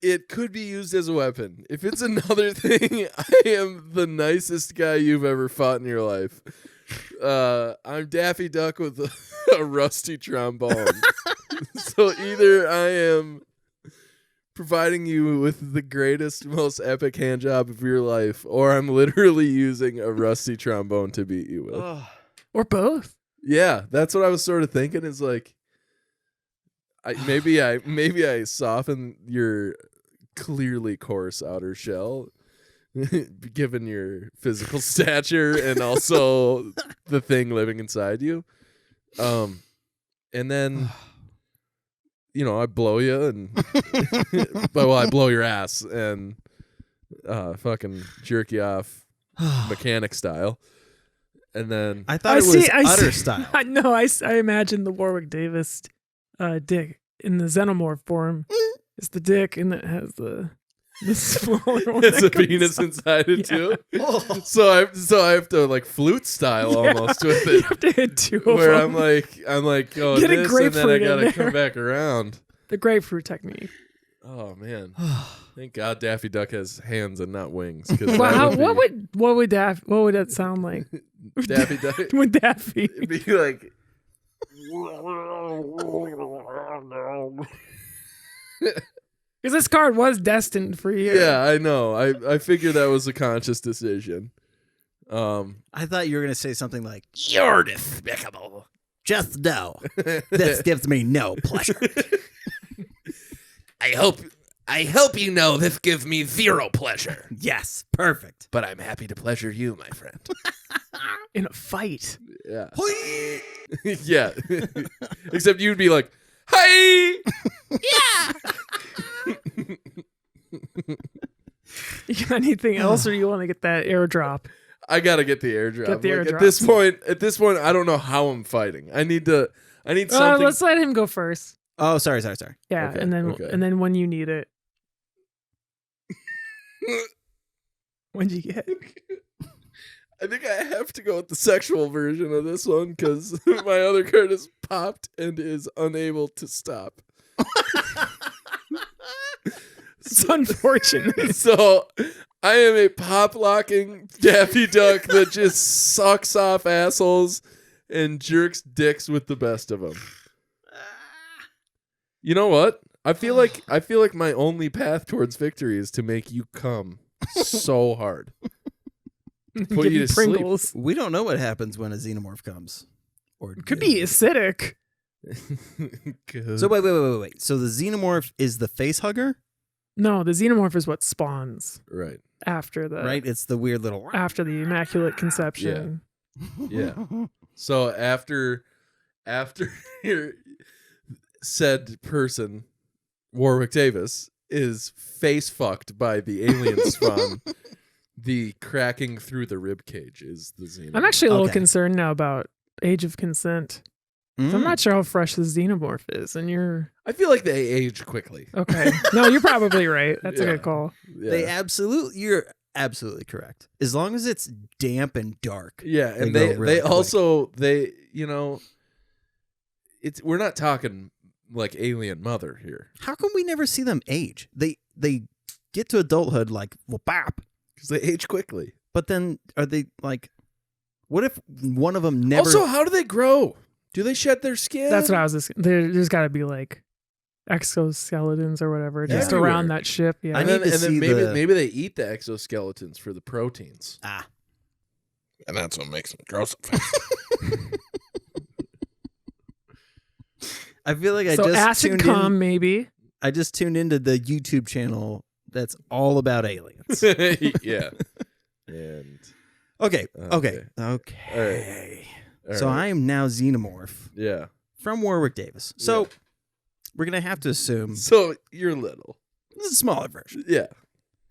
it could be used as a weapon. If it's another thing, I am the nicest guy you've ever fought in your life. I'm Daffy Duck with a rusty trombone. So either I am providing you with the greatest, most epic hand job of your life, or I'm literally using a rusty trombone to beat you with. Or both. Yeah, that's what I was sort of thinking. Is like, maybe I soften your clearly coarse outer shell, given your physical stature and also the thing living inside you. And then, I blow you, and I blow your ass and fucking jerk you off mechanic style. And then I thought it was utter style. No, I imagine the Warwick Davis dick in the xenomorph form. It's the dick, and it has the smaller one. It's a penis inside it too. Oh. So I have to like flute style almost with it. You have to hit two of where them. I'm like, oh, Get a this, and then I grapefruit in gotta there. come back around. The grapefruit technique. Oh man, thank God Daffy Duck has hands and not wings. Well, what would that sound like? Daffy Duck With Daffy, it'd be like. Because this card was destined for you. Yeah, I know. I figured that was a conscious decision. I thought you were going to say something like, "You're despicable. Just know this gives me no pleasure." I hope you know this gives me zero pleasure. Yes, perfect. But I'm happy to pleasure you, my friend. In a fight. Yeah. Yeah. Except you'd be like, "Hi!" Yeah. You got anything else, or you want to get that airdrop? I gotta get the airdrop. Get the airdrop. At this point, I don't know how I'm fighting. I need something. Let's let him go first. Oh, sorry. Yeah, Okay, and then when you need it. What'd you get? I think I have to go with the sexual version of this one because my other card is popped and is unable to stop. It's unfortunate. So I am a pop-locking Daffy Duck that just sucks off assholes and jerks dicks with the best of them. You know what? I feel like my only path towards victory is to make you come so hard. Put Give you you to Pringles. sleep. We don't know what happens when a xenomorph comes. Or It could be acidic. So wait. So the xenomorph is the face hugger, No, the xenomorph is what spawns Right. after the right? It's the weird little. after the immaculate conception. Yeah. So after your said person, Warwick Davis, is face fucked by the alien spawn, the cracking through the rib cage is the xenomorph. I'm actually a little Okay. concerned now about age of consent. Mm. I'm not sure how fresh the xenomorph is, and you're I feel like they age quickly. okay. No, you're probably right. That's a Yeah. good call. Yeah. You're absolutely correct. As long as it's damp and dark. Yeah, and They they go really quick. also it's we're not talking like Alien Mother here, How come we never see them age? They get to adulthood like bop, because they age quickly. but then are they like? What if one of them never? Also, how do they grow? Do they shed their skin? That's what I was just. There's got to be like exoskeletons or whatever just Everywhere. around that ship. Yeah. I need to see maybe they eat the exoskeletons for the proteins. Ah, And that's what makes them grow so fast. I feel like I so just acid tuned cum, in. maybe. I just tuned into the YouTube channel that's all about aliens. Yeah. And Okay. Okay. All So right. I am now Xenomorph Yeah. from Warwick Davis. So Yeah. we're gonna have to assume So you're little. this is a smaller version. Yeah.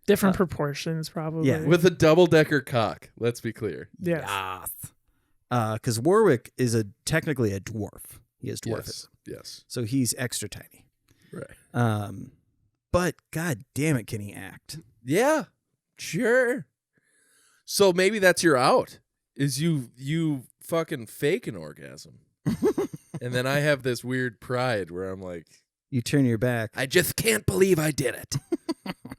Different proportions, probably. yeah, With a double-decker cock. Let's be clear. yeah. Because Warwick is technically a dwarf. He is dwarfism, Yes. so he's extra tiny. Right. But god damn it, can he act? Yeah. Sure. So maybe that's your out. Is you fucking fake an orgasm. And then I have this weird pride where I'm like, You turn your back. I just can't believe I did it.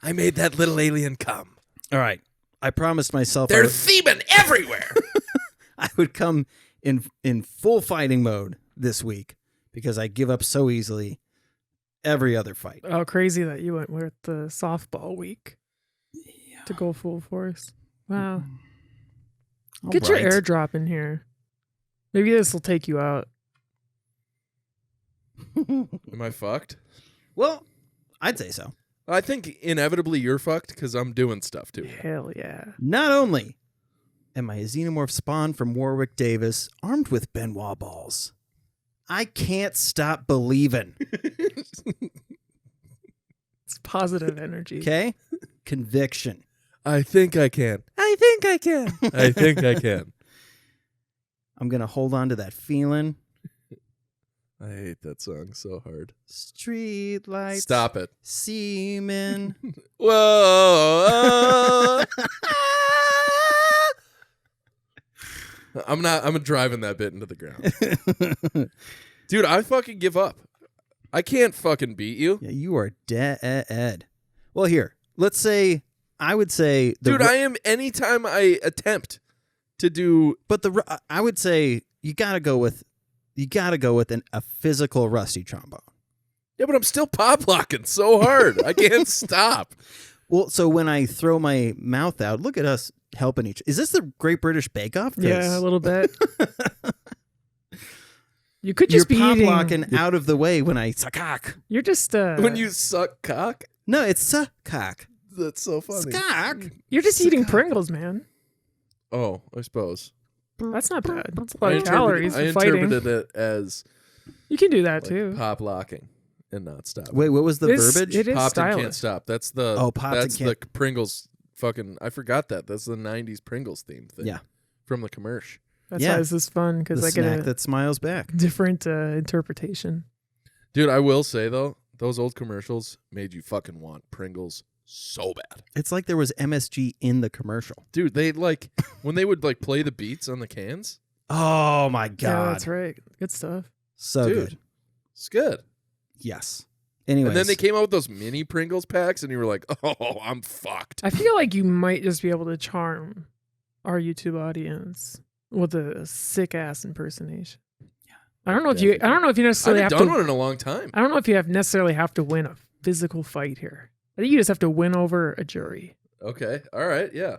I made that little alien come. All right. I promised myself There's semen everywhere. I would come in full fighting mode this week because I give up so easily every other fight. Oh, crazy that you went with the softball week to go full force. Wow. Get your airdrop in here. Maybe this will take you out. Am I fucked? Well, I'd say so. I think inevitably you're fucked because I'm doing stuff too. Hell yeah. Not only am I a xenomorph spawn from Warwick Davis, armed with Benoit balls, I can't stop believing. It's positive energy. Okay? Conviction. I think I can. I think I can. I think I can. I'm going to hold on to that feeling. I hate that song so hard. Street lights. Stop it. Semen. Whoa. I'm driving that bit into the ground. Dude, I fucking give up. I can't fucking beat you. Yeah, you are dead. Well, here, let's say, I would say... Dude, I am anytime I attempt to do... But I would say you got to go with a physical rusty trombone. Yeah, but I'm still pop locking so hard. I can't stop. Well, so when I throw my mouth out, look at us helping each. Is this the Great British Bake Off? Yeah, a little bit. You could just be pop eating. locking out of the way when I suck cock. You're just When you suck cock? No, it's suck cock. That's so funny. Cock. You're just eating Pringles, man. Oh, I suppose. That's not bad. That's a lot of calories I for fighting. interpreted it as You can do that like too. pop locking and not stop. Wait, what was the verbiage? It is Popped and stylish. can't stop. That's the Popped that's and the Pringles fucking I forgot that. That's the 90s Pringles theme thing. Yeah. From the commercial. That's Yeah. why this is fun because the I get snack a that smiles back. different interpretation. Dude, I will say though, those old commercials made you fucking want Pringles so bad. It's like there was MSG in the commercial. Dude, they like when they would like play the beats on the cans. Oh my god. Yeah, that's right. Good stuff. So Dude, good. It's good. Yes. Anyways. And then they came out with those mini Pringles packs and you were like, "Oh, I'm fucked." I feel like you might just be able to charm our YouTube audience with a sick ass impersonation. Yeah. I don't know if you I necessarily haven't have done to one in a long time. I don't know if you necessarily have to win a physical fight here. I think you just have to win over a jury. Okay. All right. Yeah.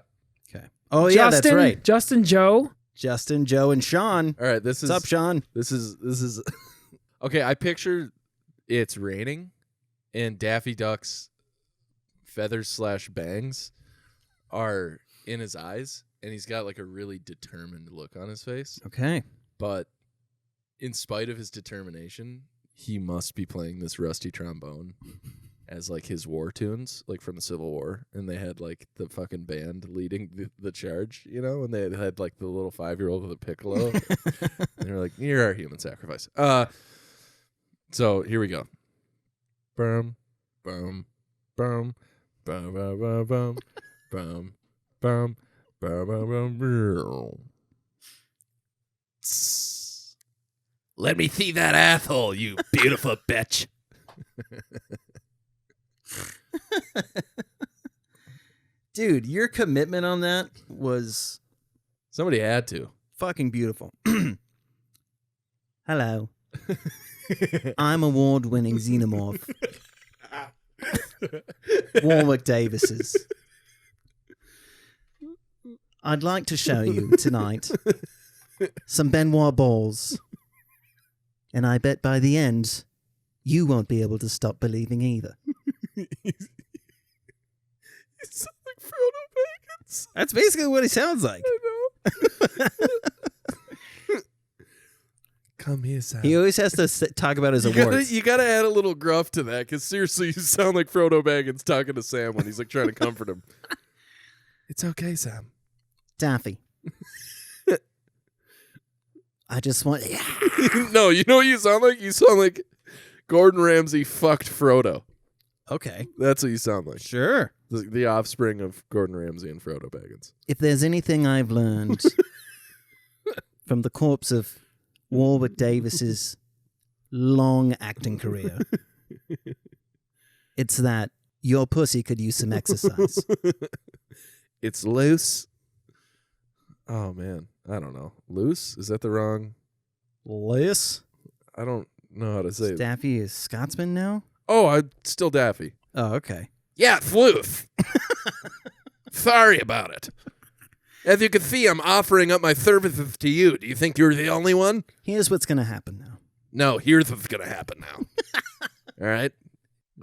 Okay. Oh yeah, that's right. Justin, Joe. Justin, Joe, and Sean. All right. This is What's up, Sean? This is okay. I picture it's raining, and Daffy Duck's feathers/bangs are in his eyes, and he's got like a really determined look on his face. Okay. But in spite of his determination, he must be playing this rusty trombone as like his war tunes, like from the Civil War, and they had like the fucking band leading the charge, you know, and they had like the little 5-year-old with a piccolo, and they're like, "You're our human sacrifice." So here we go. Bum, bum, bum, bum, bum, bum, bum, bum, bum, bum, bum, bum. Let me see that asshole, you beautiful bitch. Dude, your commitment on that was Somebody had to. fucking beautiful. Hello. I'm award-winning xenomorph. Warwick Davis's. I'd like to show you tonight some Benoit balls. And I bet by the end, you won't be able to stop believing either. He sounds like Frodo Baggins. That's basically what he sounds like. I know. Come here, Sam. He always has to talk about his awards. You gotta add a little gruff to that, because seriously, you sound like Frodo Baggins talking to Sam when he's like trying to comfort him. It's okay, Sam. Daffy. I just want... No, you know what you sound like? You sound like Gordon Ramsay fucked Frodo. Okay. That's what you sound like. Sure. The offspring of Gordon Ramsay and Frodo Baggins. If there's anything I've learned from the corpse of Warwick Davis's long acting career. It's that your pussy could use some exercise. It's loose. Oh, man. I don't know. Loose? Is that the wrong? Loose? I don't know how to say it. Daffy is Scotsman now? Oh, I'm still Daffy. Oh, okay. Yeah, it's loose. Sorry about it. As you can see, I'm offering up my services to you. Do you think you're the only one? Here's what's going to happen now. No, here's what's going to happen now. All right?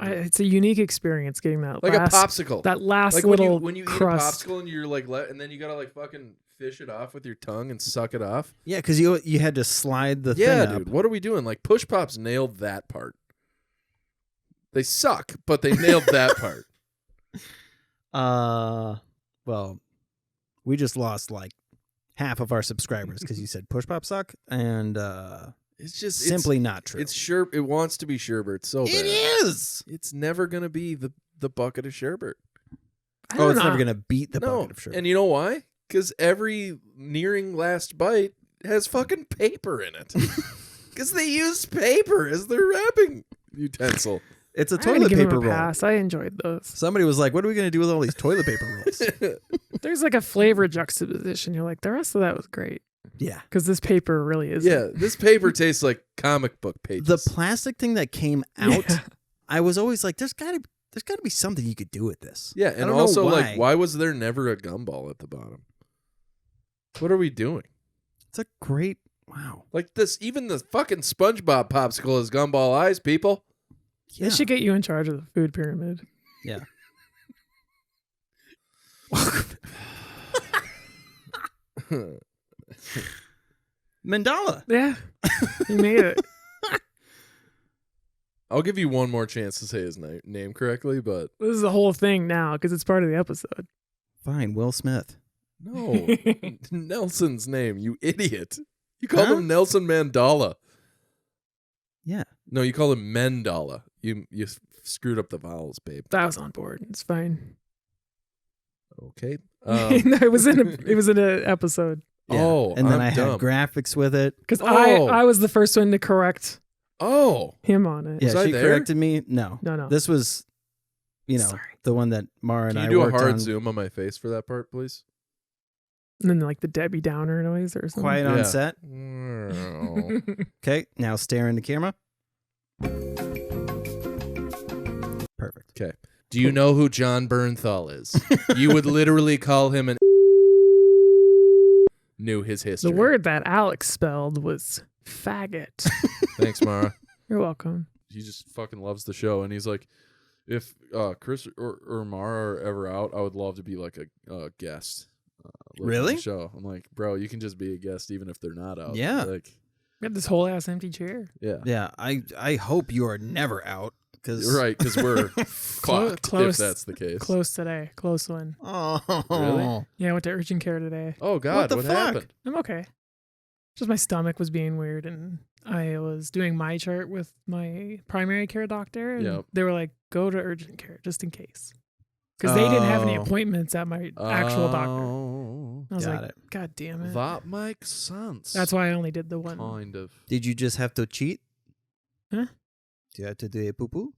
It's a unique experience getting that Like last, a popsicle. that last Like little when you eat crust. a popsicle and you're like, and then you got to like fucking fish it off with your tongue and suck it off. Yeah, because you had to slide the Yeah, thing up. dude. What are we doing? Like Push Pops nailed that part. They suck, but they nailed that part. Well, we just lost like half of our subscribers because you said Push Pop suck, and It's just simply not true. It's sure it wants to be sherbet so bad. It is. It's never gonna be the bucket of sherbet. Oh, it's never gonna beat the No, bucket of sherbet. and you know why? Because every nearing last bite has fucking paper in it. Because they use paper as their wrapping utensil. It's a I'm gonna toilet give him paper a roll. pass. I enjoyed those. Somebody was like, "What are we gonna do with all these toilet paper rolls?" There's like a flavor juxtaposition. You're like, the rest of that was great Yeah. because this paper really is. Yeah, this paper tastes like comic book pages. The plastic thing that came out, Yeah. I was always like, "There's gotta be something you could do with this." yeah, I and don't know also why. like, why was there never a gumball at the bottom? What are we doing? It's a great wow. Like this, even the fucking SpongeBob popsicle has gumball eyes, people. They should get you in charge of the food pyramid. Yeah. Mandala. Yeah, you made it. I'll give you one more chance to say his name correctly, but This is the whole thing now because it's part of the episode. Fine, Will Smith. no, Nelson's name, you idiot. You called Huh? him Nelson Mandela. Yeah. No, you called him Mendala. You screwed up the vowels, babe. I was on board. It's fine. Okay. No, it was in an episode Yeah. Oh, and then I'm I dumb. had graphics with it. because Oh. I was the first one to correct Oh, him on it. Yeah, Was I she there? corrected me. No. No. This was, Sorry. the one that Mara can and you I do a worked hard on. zoom on my face for that part, please? And then like the Debbie Downer noise or something. Quiet Yeah. on set. Oh. Okay, now stare in the camera. Perfect. Okay. Do you know who John Bernthal is? You would literally call him an knew his history. The word that Alex spelled was faggot. Thanks, Mara. You're welcome. He just fucking loves the show, and he's like, if Chris or Mara are ever out, I would love to be like a guest. Live on Really? the show. I'm like, bro, you can just be a guest even if they're not out. Yeah. Like, We got this whole ass empty chair. yeah. Yeah, I hope you are never out because You're right, because we're fucked close. if that's the case. Close today. Close one. Oh, Really? Yeah, I went to urgent care today. Oh God, the what fuck? happened? I'm okay. Just my stomach was being weird, and I was doing my chart with my primary care doctor, and Yep. they were like, "Go to urgent care just in case," because they didn't have any Oh. appointments at my actual doctor. Oh, I was Got like, it. "God damn it!" that makes sense. That's why I only did the one. kind of. Did you just have to cheat? Huh? Do you have to do a poo poo?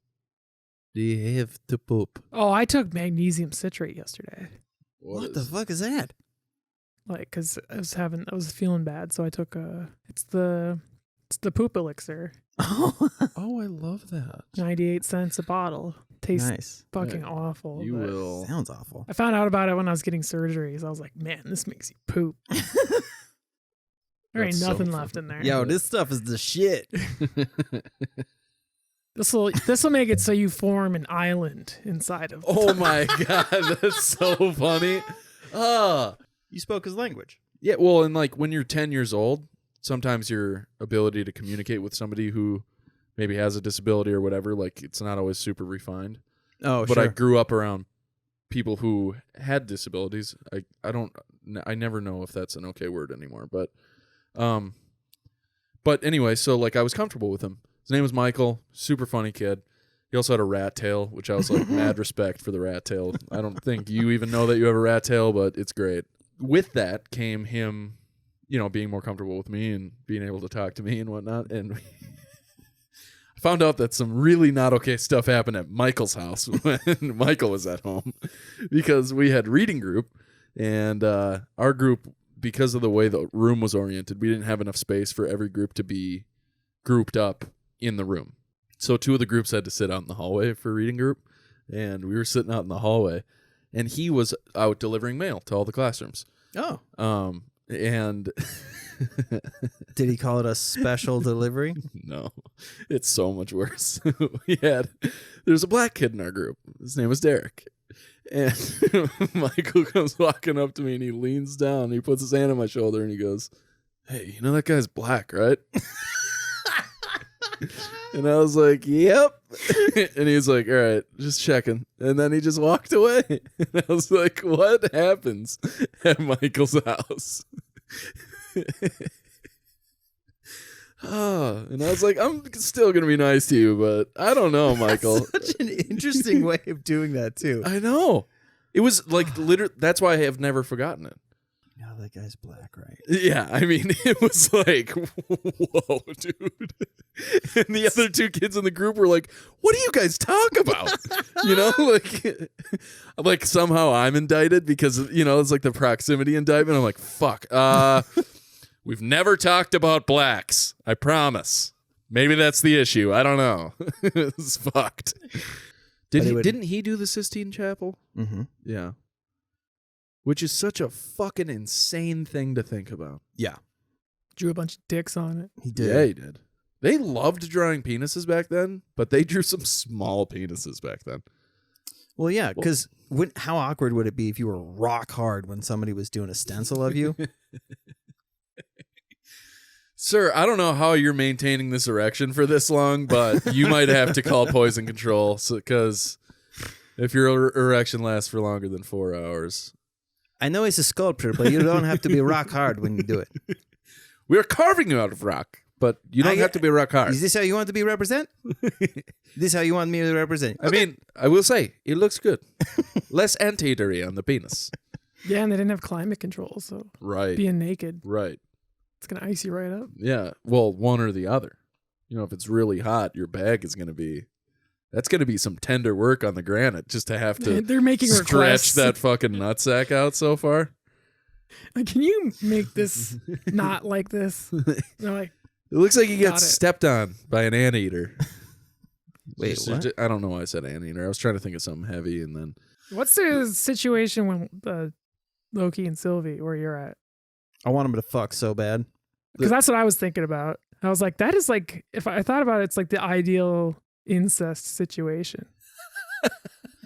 Do you have to poop? Oh, I took magnesium citrate yesterday, What the fuck is that? like, because I was feeling bad, so I took it's the poop elixir, Oh, Oh, I love that. 98 cents a bottle. Tastes nice. fucking Yeah. awful. You but will. Sounds awful. I found out about it when I was getting surgeries. I was like, man, this makes you poop. There ain't That's so nothing funny. left in there. Yo, this stuff is the shit. This will make it so you form an island inside of. Oh my God, that's so funny. You spoke his language. Yeah, well, and like when you're 10 years old, sometimes your ability to communicate with somebody who maybe has a disability or whatever, like it's not always super refined. Oh, But sure. I grew up around people who had disabilities. I never know if that's an okay word anymore, but anyway, so like I was comfortable with him. His name was Michael, super funny kid. He also had a rat tail, which I was like mad respect for the rat tail. I don't think you even know that you have a rat tail, but it's great. With that came him being more comfortable with me and being able to talk to me and whatnot. And I found out that some really not okay stuff happened at Michael's house when Michael was at home, because we had reading group, and our group, because of the way the room was oriented, we didn't have enough space for every group to be grouped up in the room. So 2 of the groups had to sit out in the hallway for reading group, and we were sitting out in the hallway, and he was out delivering mail to all the classrooms. Oh. And Did he call it a special delivery? no, it's so much worse. There's a black kid in our group. His name was Derek. And Michael comes walking up to me, and he leans down, he puts his hand on my shoulder, and he goes, "Hey, you know that guy's black, right?" And I was like, "Yep." And he's like, "All right, just checking." And then he just walked away. And I was like, what happens at Michael's house? And I was like, I'm still going to be nice to you, but I don't know, Michael. Such an interesting way of doing that, too. I know. It was like literally, that's why I have never forgotten it. Yeah, that guy's black, right? Yeah, I mean, it was like, whoa, dude. And the other 2 kids in the group were like, what do you guys talk about? Like somehow I'm indicted because, it's like the proximity indictment. I'm like, fuck. We've never talked about blacks. I promise. Maybe that's the issue. I don't know. It's fucked. Didn't he do the Sistine Chapel? Mm-hmm. Yeah. Which is such a fucking insane thing to think about. Yeah. Drew a bunch of dicks on it. He did. Yeah, he did. They loved drawing penises back then, but they drew some small penises back then. Well, yeah, because how awkward would it be if you were rock hard when somebody was doing a stencil of you? Sir, I don't know how you're maintaining this erection for this long, but you might have to call poison control, because if your erection lasts for longer than 4 hours... I know he's a sculptor, but you don't have to be rock hard when you do it. We're carving you out of rock, but you don't have to be rock hard. Is this how you want to be represent? This how you want me to represent? I mean, I will say, it looks good. Less anteatery on the penis. Yeah, and they didn't have climate control, so Right. being naked, Right. it's going to ice you right up. Yeah. Well, one or the other. If it's really hot, your bag is going to be... That's going to be some tender work on the granite just to have to They're making stretch requests. that fucking nutsack out so far. Can you make this not like this? They're like, It looks like he Got gets it. stepped on by an anteater. Wait, what? I don't know why I said anteater. I was trying to think of something heavy, and then... what's the situation when Loki and Sylvie, where you're at? I want him to fuck so bad. Because that's what I was thinking about. I was like, that is like, if I thought about it, it's like the ideal incest situation.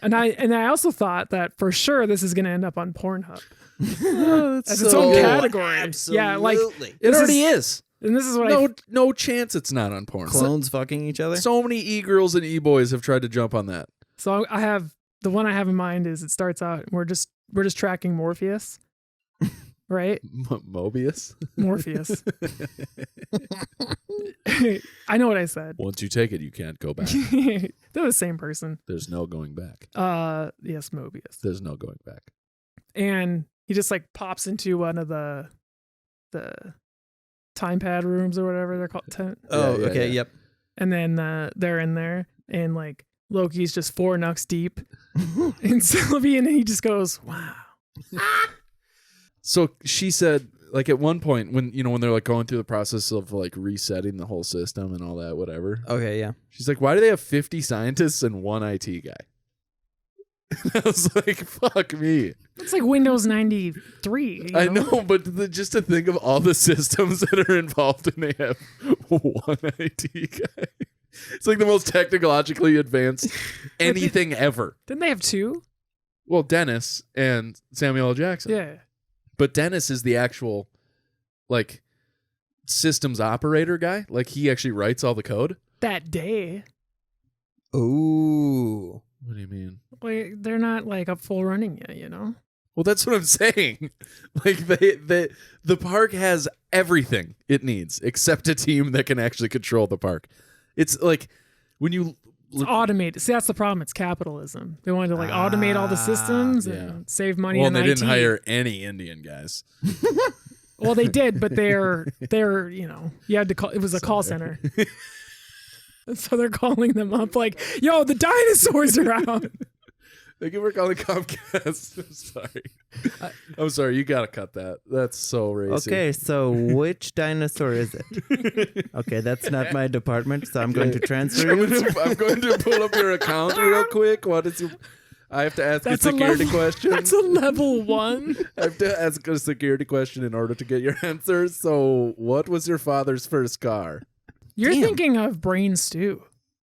and I also thought that for sure this is going to end up on Pornhub as its own category. Absolutely. Yeah, like It already is. And this is what No chance it's not on porn. Clones fucking each other? So many e-girls and e-boys have tried to jump on that. So I have the one I have in mind is it starts out we're just tracking Morpheus, right? Mobius? Morpheus. I know what I said. Once you take it, you can't go back. They're the same person. There's no going back. Yes, Mobius. There's no going back. And he just like pops into one of the time pad rooms or whatever they're called. Oh, Yeah, okay, yeah. yep. And then they're in there, and like Loki's just 4 knucks deep in Sylvie, and he just goes, "Wow." So she said, like at one point when they're like going through the process of like resetting the whole system and all that, whatever. Okay, yeah. She's like, why do they have 50 scientists and 1 IT guy? I was like, fuck me. It's like Windows 93. I know, but just to think of all the systems that are involved and they have 1 IT guy. It's like the most technologically advanced anything ever. Didn't they have 2? Well, Dennis and Samuel L. Jackson. Yeah. But Dennis is the actual, like, systems operator guy. Like, he actually writes all the code. That day. Ooh. What do you mean? Like, they're not like up full running yet, you know? Well, that's what I'm saying. Like, the park has everything it needs except a team that can actually control the park. It's like, when you... It's automated. See, that's the problem. It's capitalism. They wanted to like automate all the systems yeah. and save money Well, on and they IT. didn't hire any Indian guys. Well, they did, but they're you had to call. It was a call center. So they're calling them up like, yo, the dinosaurs are out. Thank you for calling Comcast. I'm sorry. I'm sorry. You got to cut that. That's so racist. Okay, so which dinosaur is it? Okay, that's not my department, so I'm going to transfer you. I'm going to pull up your account real quick. What is your... I have to ask a security question. That's a level 1. I have to ask a security question in order to get your answer. So, what was your father's first car? You're thinking of Brain Stew.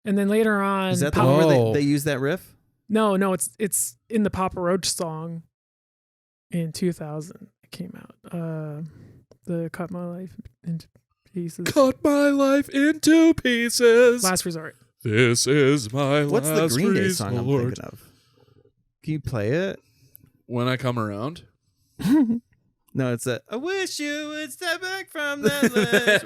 And then later on... Is that the one where they use that riff? No, it's in the Papa Roach song in 2000. It came out. The Cut My Life into Pieces. Cut my life into pieces. Last Resort. This is my What's last the Green Day resort. song I'm thinking of? Can you play it? When I Come Around? No, it's I wish you would step back from that ledge.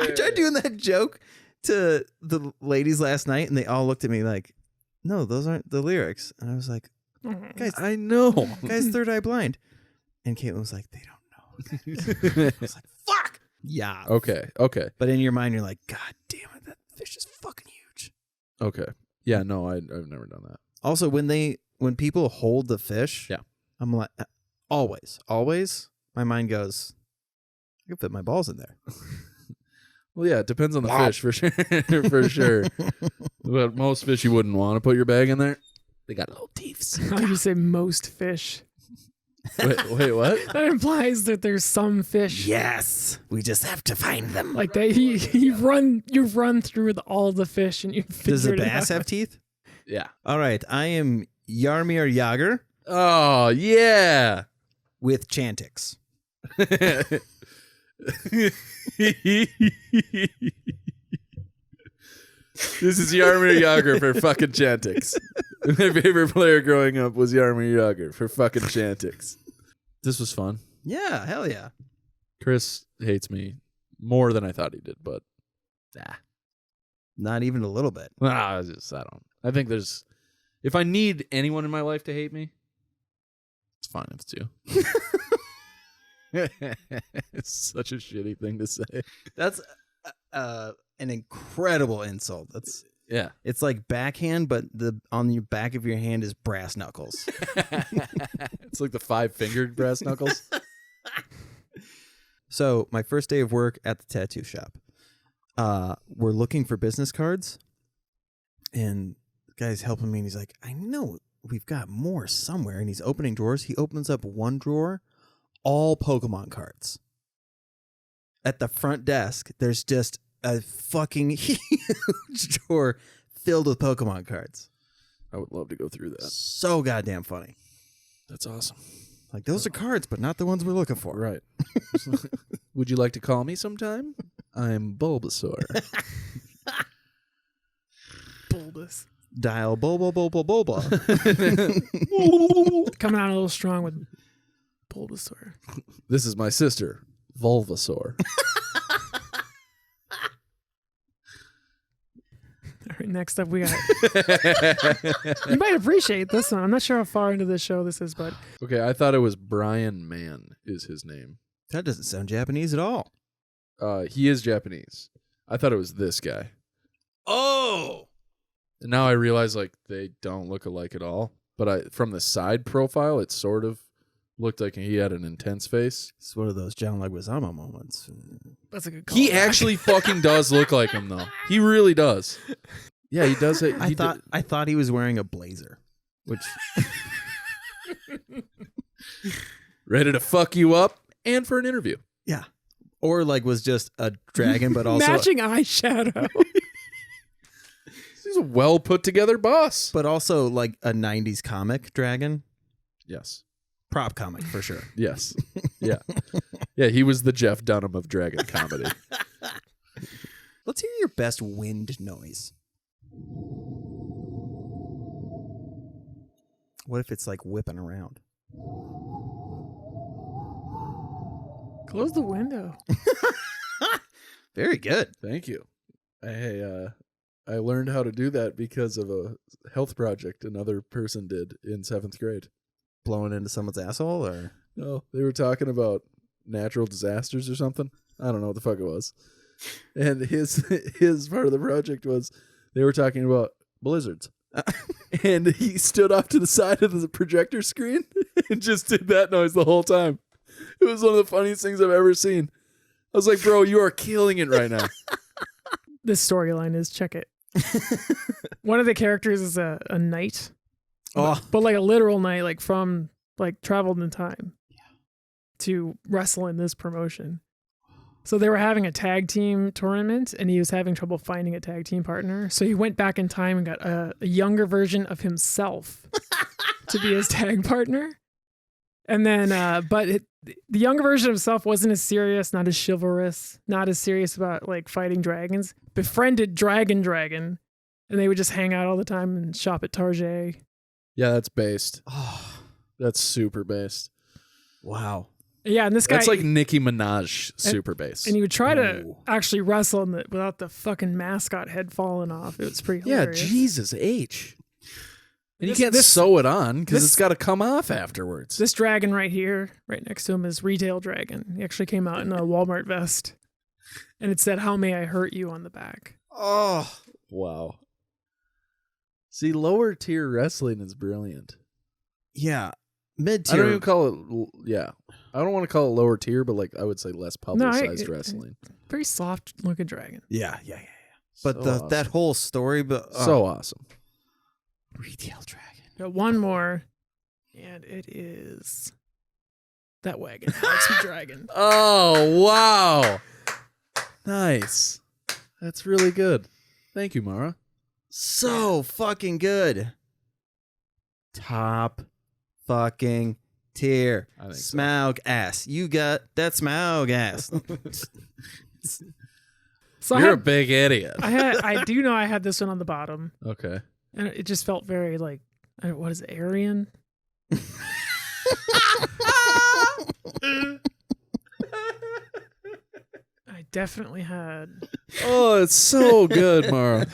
I tried doing that joke to the ladies last night, and they all looked at me like, no, those aren't the lyrics. And I was like, guys, I know. Guys, third eye blind. And Caitlin was like, they don't know. I was like, fuck. Yeah. Okay. But in your mind, you're like, God damn it, that fish is fucking huge. Okay. Yeah, no, I've never done that. Also, when people hold the fish, yeah, I'm like, always, my mind goes, I can fit my balls in there. Well, yeah, it depends on the fish for sure. For sure. But most fish you wouldn't want to put your bag in there. They got little teeth. How do you say most fish? Wait, what? That implies that there's some fish. Yes, we just have to find them. Like that, you've run through all the fish and you. Does the bass have teeth? Yeah. All right, I am Jaromir Jagr. Oh yeah, with Chantix. This is Jaromir Jagr for fucking Chantix. My favorite player growing up was Jaromir Jagr for fucking Chantix. This was fun. Yeah, hell yeah. Chris hates me more than I thought he did, but not even a little bit. I don't. I think there's, if I need anyone in my life to hate me, it's fine if it's you. It's such a shitty thing to say. That's an incredible insult. That's yeah. It's like backhand, but on the back of your hand is brass knuckles. It's like the 5-fingered brass knuckles. So my first day of work at the tattoo shop, we're looking for business cards, and the guy's helping me, and he's like, I know we've got more somewhere, and he's opening drawers. He opens up one drawer, all Pokemon cards. At the front desk, there's just a fucking huge drawer filled with Pokemon cards. I would love to go through that. So goddamn funny. That's awesome. Like, those are cards, but not the ones we're looking for. Right. Would you like to call me sometime? I'm Bulbasaur. Bulbous. Dial Bulba. Coming out a little strong with Bulbasaur. This is my sister, Vulvasaur. All right, next up we got... You might appreciate this one. I'm not sure how far into this show this is, but... Okay, I thought it was Brian Mann is his name. That doesn't sound Japanese at all. He is Japanese. I thought it was this guy. Oh! And now I realize, like, they don't look alike at all. But from the side profile, it sort of looked like he had an intense face. It's one of those John Leguizamo moments. That's a good call. He actually fucking does look like him, though. He really does. Yeah, he does it. I thought he was wearing a blazer, which... Ready to fuck you up and for an interview. Yeah. Or like was just a dragon, but also... Matching eyeshadow. He's a well put together boss. But also like a 90s comic dragon. Yes. Prop comic for sure. Yes. Yeah. Yeah, he was the Jeff Dunham of dragon comedy. Let's hear your best wind noise. What if it's like whipping around? Close the window. Very good. Thank you. I learned how to do that because of a health project another person did in 7th grade. Blowing into someone's asshole, or No, they were talking about natural disasters or something. I don't know what the fuck it was. And his part of the project was they were talking about blizzards. And he stood off to the side of the projector screen and just did that noise the whole time. It was one of the funniest things I've ever seen. I was like, bro, you are killing it right now. This storyline is, check it. One of the characters is a knight. Oh. But like a literal knight, like from like traveled in time to wrestle in this promotion. So they were having a tag team tournament and he was having trouble finding a tag team partner. So he went back in time and got a younger version of himself to be his tag partner. And then, the younger version of himself wasn't as serious, not as chivalrous, not as serious about like fighting dragons. Befriended Dragon, and they would just hang out all the time and shop at Target. Yeah, that's based. Oh, that's super based. Wow. Yeah, and this guy... That's like Nicki Minaj super based. And he would try to actually wrestle without the fucking mascot head falling off. It was pretty hilarious. Yeah, Jesus H. And you can't sew it on because it's got to come off afterwards. This dragon right here, right next to him, is Retail Dragon. He actually came out in a Walmart vest. And it said, "How may I hurt you?" on the back. Oh. Wow. See, lower tier wrestling is brilliant. Yeah. Mid tier. I don't even call it, yeah. I don't want to call it lower tier, but like I would say less publicized wrestling. Very soft looking dragon. Yeah. But So awesome. that whole story, but so awesome. Retail Dragon. Got one more, and it is that wagon. Alex Dragon. Oh, wow. Nice. That's really good. Thank you, Mara. So fucking good. Top fucking tier. I think so. Smaug ass. You got that Smaug ass. So You're a big idiot. I do know I had this one on the bottom, Okay. and it just felt very like, what is it, Aryan? I definitely had Oh, it's so good, Mara.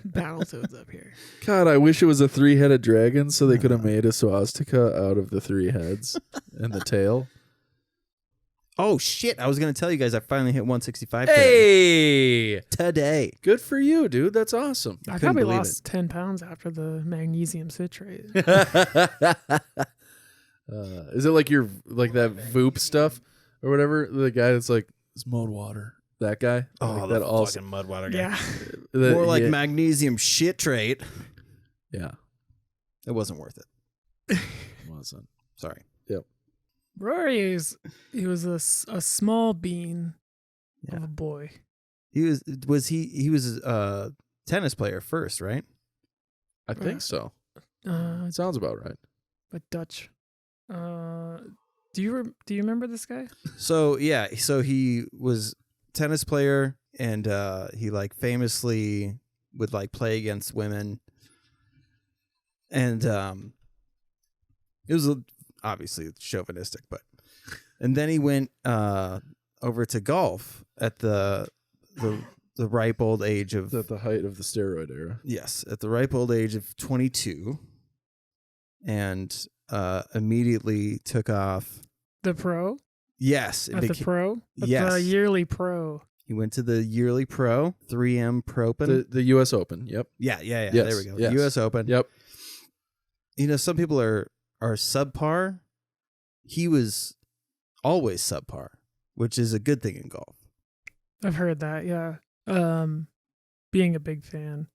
Battletoads up here. God, I wish it was a 3-headed dragon so they could have made a swastika out of the 3 heads and the tail. Oh shit! I was gonna tell you guys I finally hit 165 Hey! today. Good for you, dude. That's awesome. I couldn't probably believe lost 10 pounds after the magnesium citrate. Is it like your that Voop stuff or whatever? The guy that's like, it's mud water. That guy? Oh, Like the that also. fucking mudwater guy. Yeah. More like yeah. magnesium shit trait. Yeah. It wasn't worth it. Wasn't. Sorry. Rory he was a small bean Yeah. of a boy. He was a tennis player first, right? I think so. But Sounds about right. Dutch. Do you remember this guy? So yeah, so he was tennis player and he like famously would like play against women. And it was obviously chauvinistic, and then he went over to golf at the ripe old age of At the height of the steroid era. yes, at the ripe old age of 22, and immediately took off. The pro? Yes, At the pro? At yes. the yearly pro. He went to the yearly pro 3M Propen. The U.S. Open. Yep. Yeah. Yes, There we go. yes. U.S. Open. Yep. You know, some people are subpar. He was always subpar, which is a good thing in golf. I've heard that, yeah. Being a big fan.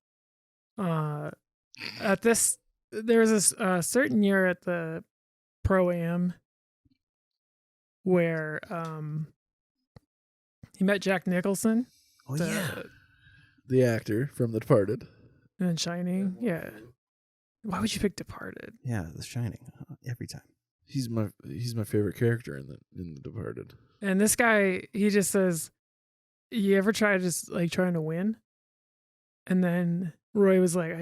At this, there was this certain year at the Pro-Am where he met Jack Nicholson. Oh yeah. The actor from The Departed. And Shining, yeah. Why would you pick Departed? Yeah, The Shining every time. He's my favorite character in The Departed. And this guy, he just says, "You ever try just like trying to win?" And then Roy was like,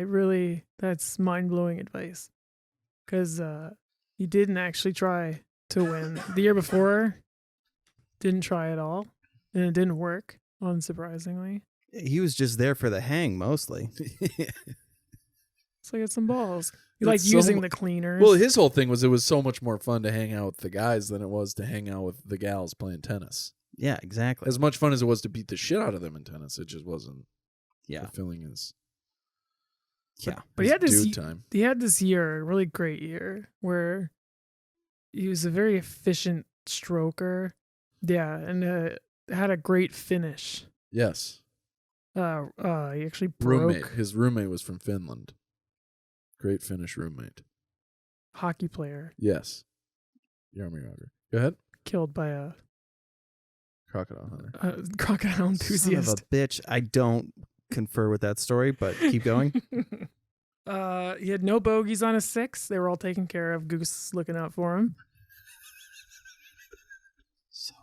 that's mind-blowing advice. Because he didn't actually try to win. The year before, didn't try at all. And it didn't work, unsurprisingly. He was just there for the hang mostly. So get some balls. You That's like so using mu- the cleaners. Well, his whole thing was it was so much more fun to hang out with the guys than it was to hang out with the gals playing tennis. Yeah, exactly. As much fun as it was to beat the shit out of them in tennis, it just wasn't Yeah. fulfilling as but he had as this dude time. he had this year, a really great year, where he was a very efficient stroker. Yeah, and had a great finish. Yes. He actually broke Roommate. His roommate was from Finland. Great Finnish roommate. hockey player Yes. Jaromir Jagr. Go ahead. killed by a Crocodile Hunter. crocodile Son enthusiast. of a bitch. I don't confer with that story, but keep going. He had no bogeys on his 6. They were all taken care of. Goose looking out for him. So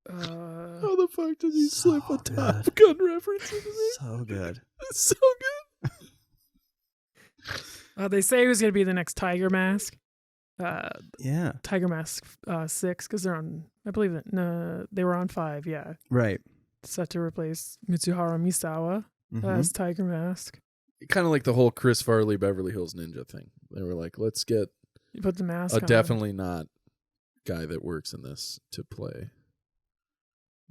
How the fuck did he So slip a good. Top Gun reference into this? So good. That's so good. They say he was going to be the next Tiger Mask. Yeah. Tiger Mask 6, because they're on, I believe that, no, they were on 5, yeah. Right. Set to replace Mitsuharu Misawa Mhm. as Tiger Mask. Kind of like the whole Chris Farley Beverly Hills Ninja thing. They were like, let's get You put the mask a on. definitely not guy that works in this to play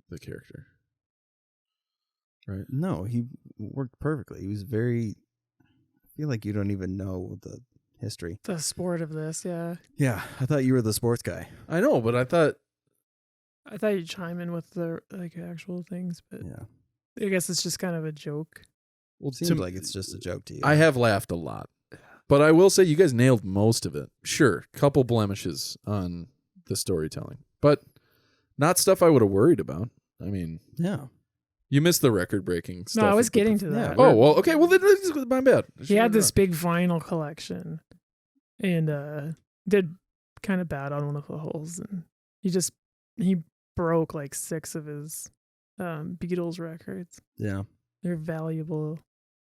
the character. Right? No, he worked perfectly. He was very. I feel like you don't even know the history. The sport of this, yeah. Yeah, I thought you were the sports guy. I know, but I thought I thought you'd chime in with the like actual things, but Yeah. I guess it's just kind of a joke. well, Seems to- like it's just a joke to you. I have laughed a lot. But I will say you guys nailed most of it. Sure, couple blemishes on the storytelling, but not stuff I would have worried about. I mean, Yeah. you missed the record-breaking stuff. No, I was with the- getting to that. Oh, well, okay. Well, then it's my bad. He had this big vinyl collection and did kind of bad on one of the holes, and he broke like 6 of his Beatles records. Yeah. They're valuable.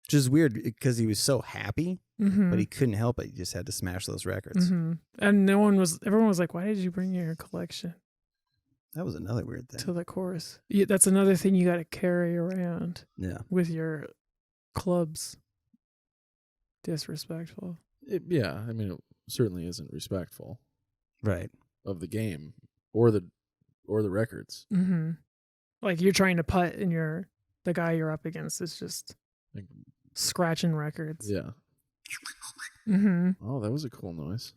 Which is weird because he was so happy, Mm-hmm. but he couldn't help it. He just had to smash those records. Mm-hmm. And everyone was like, why did you bring your collection That was another weird thing. to the chorus? That's another thing you got to carry around Yeah. with your clubs. Disrespectful. Yeah, I mean, it certainly isn't respectful Right. of the game or the records. Mm-hmm. Like you're trying to putt and the guy you're up against is just Like, scratching records. yeah. Mm-hmm. Oh, that was a cool noise.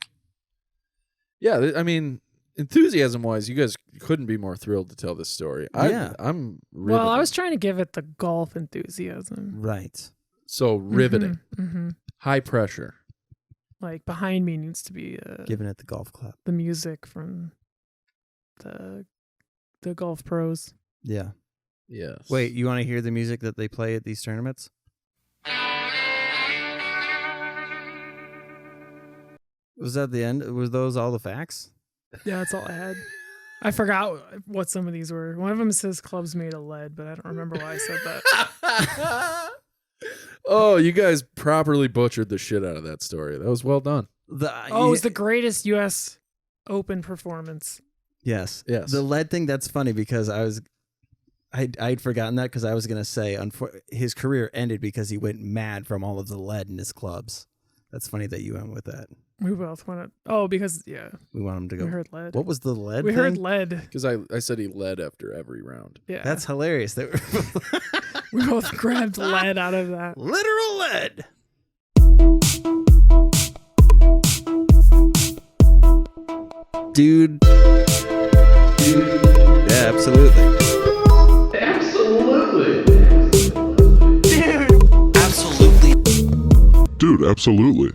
Yeah, I mean, enthusiasm-wise, you guys couldn't be more thrilled to tell this story. Yeah. I'm riveted. Well, I was trying to give it the golf enthusiasm. Right. so riveting. Mm-hmm. High pressure. Like behind me needs to be Giving it the golf clap. the music from the golf pros. Yeah. Yes. Wait, you want to hear the music that they play at these tournaments? Was that the end? Was those all the facts? Yeah, that's all I had. I forgot what some of these were. One of them says clubs made of lead, but I don't remember why I said that. Oh, you guys properly butchered the shit out of that story. That was well done. It was the greatest U.S. Open performance. Yes. Yes. The lead thing, that's funny because I'd forgotten that because I was going to say his career ended because he went mad from all of the lead in his clubs. That's funny that you went with that. We both wanted. Oh, because yeah, We want him to go. we heard lead. What was the lead We thing? heard lead. Because I said he led after every round. Yeah, That's hilarious. we both grabbed lead out of that. Literal lead. Dude. Yeah, absolutely. Dude, absolutely.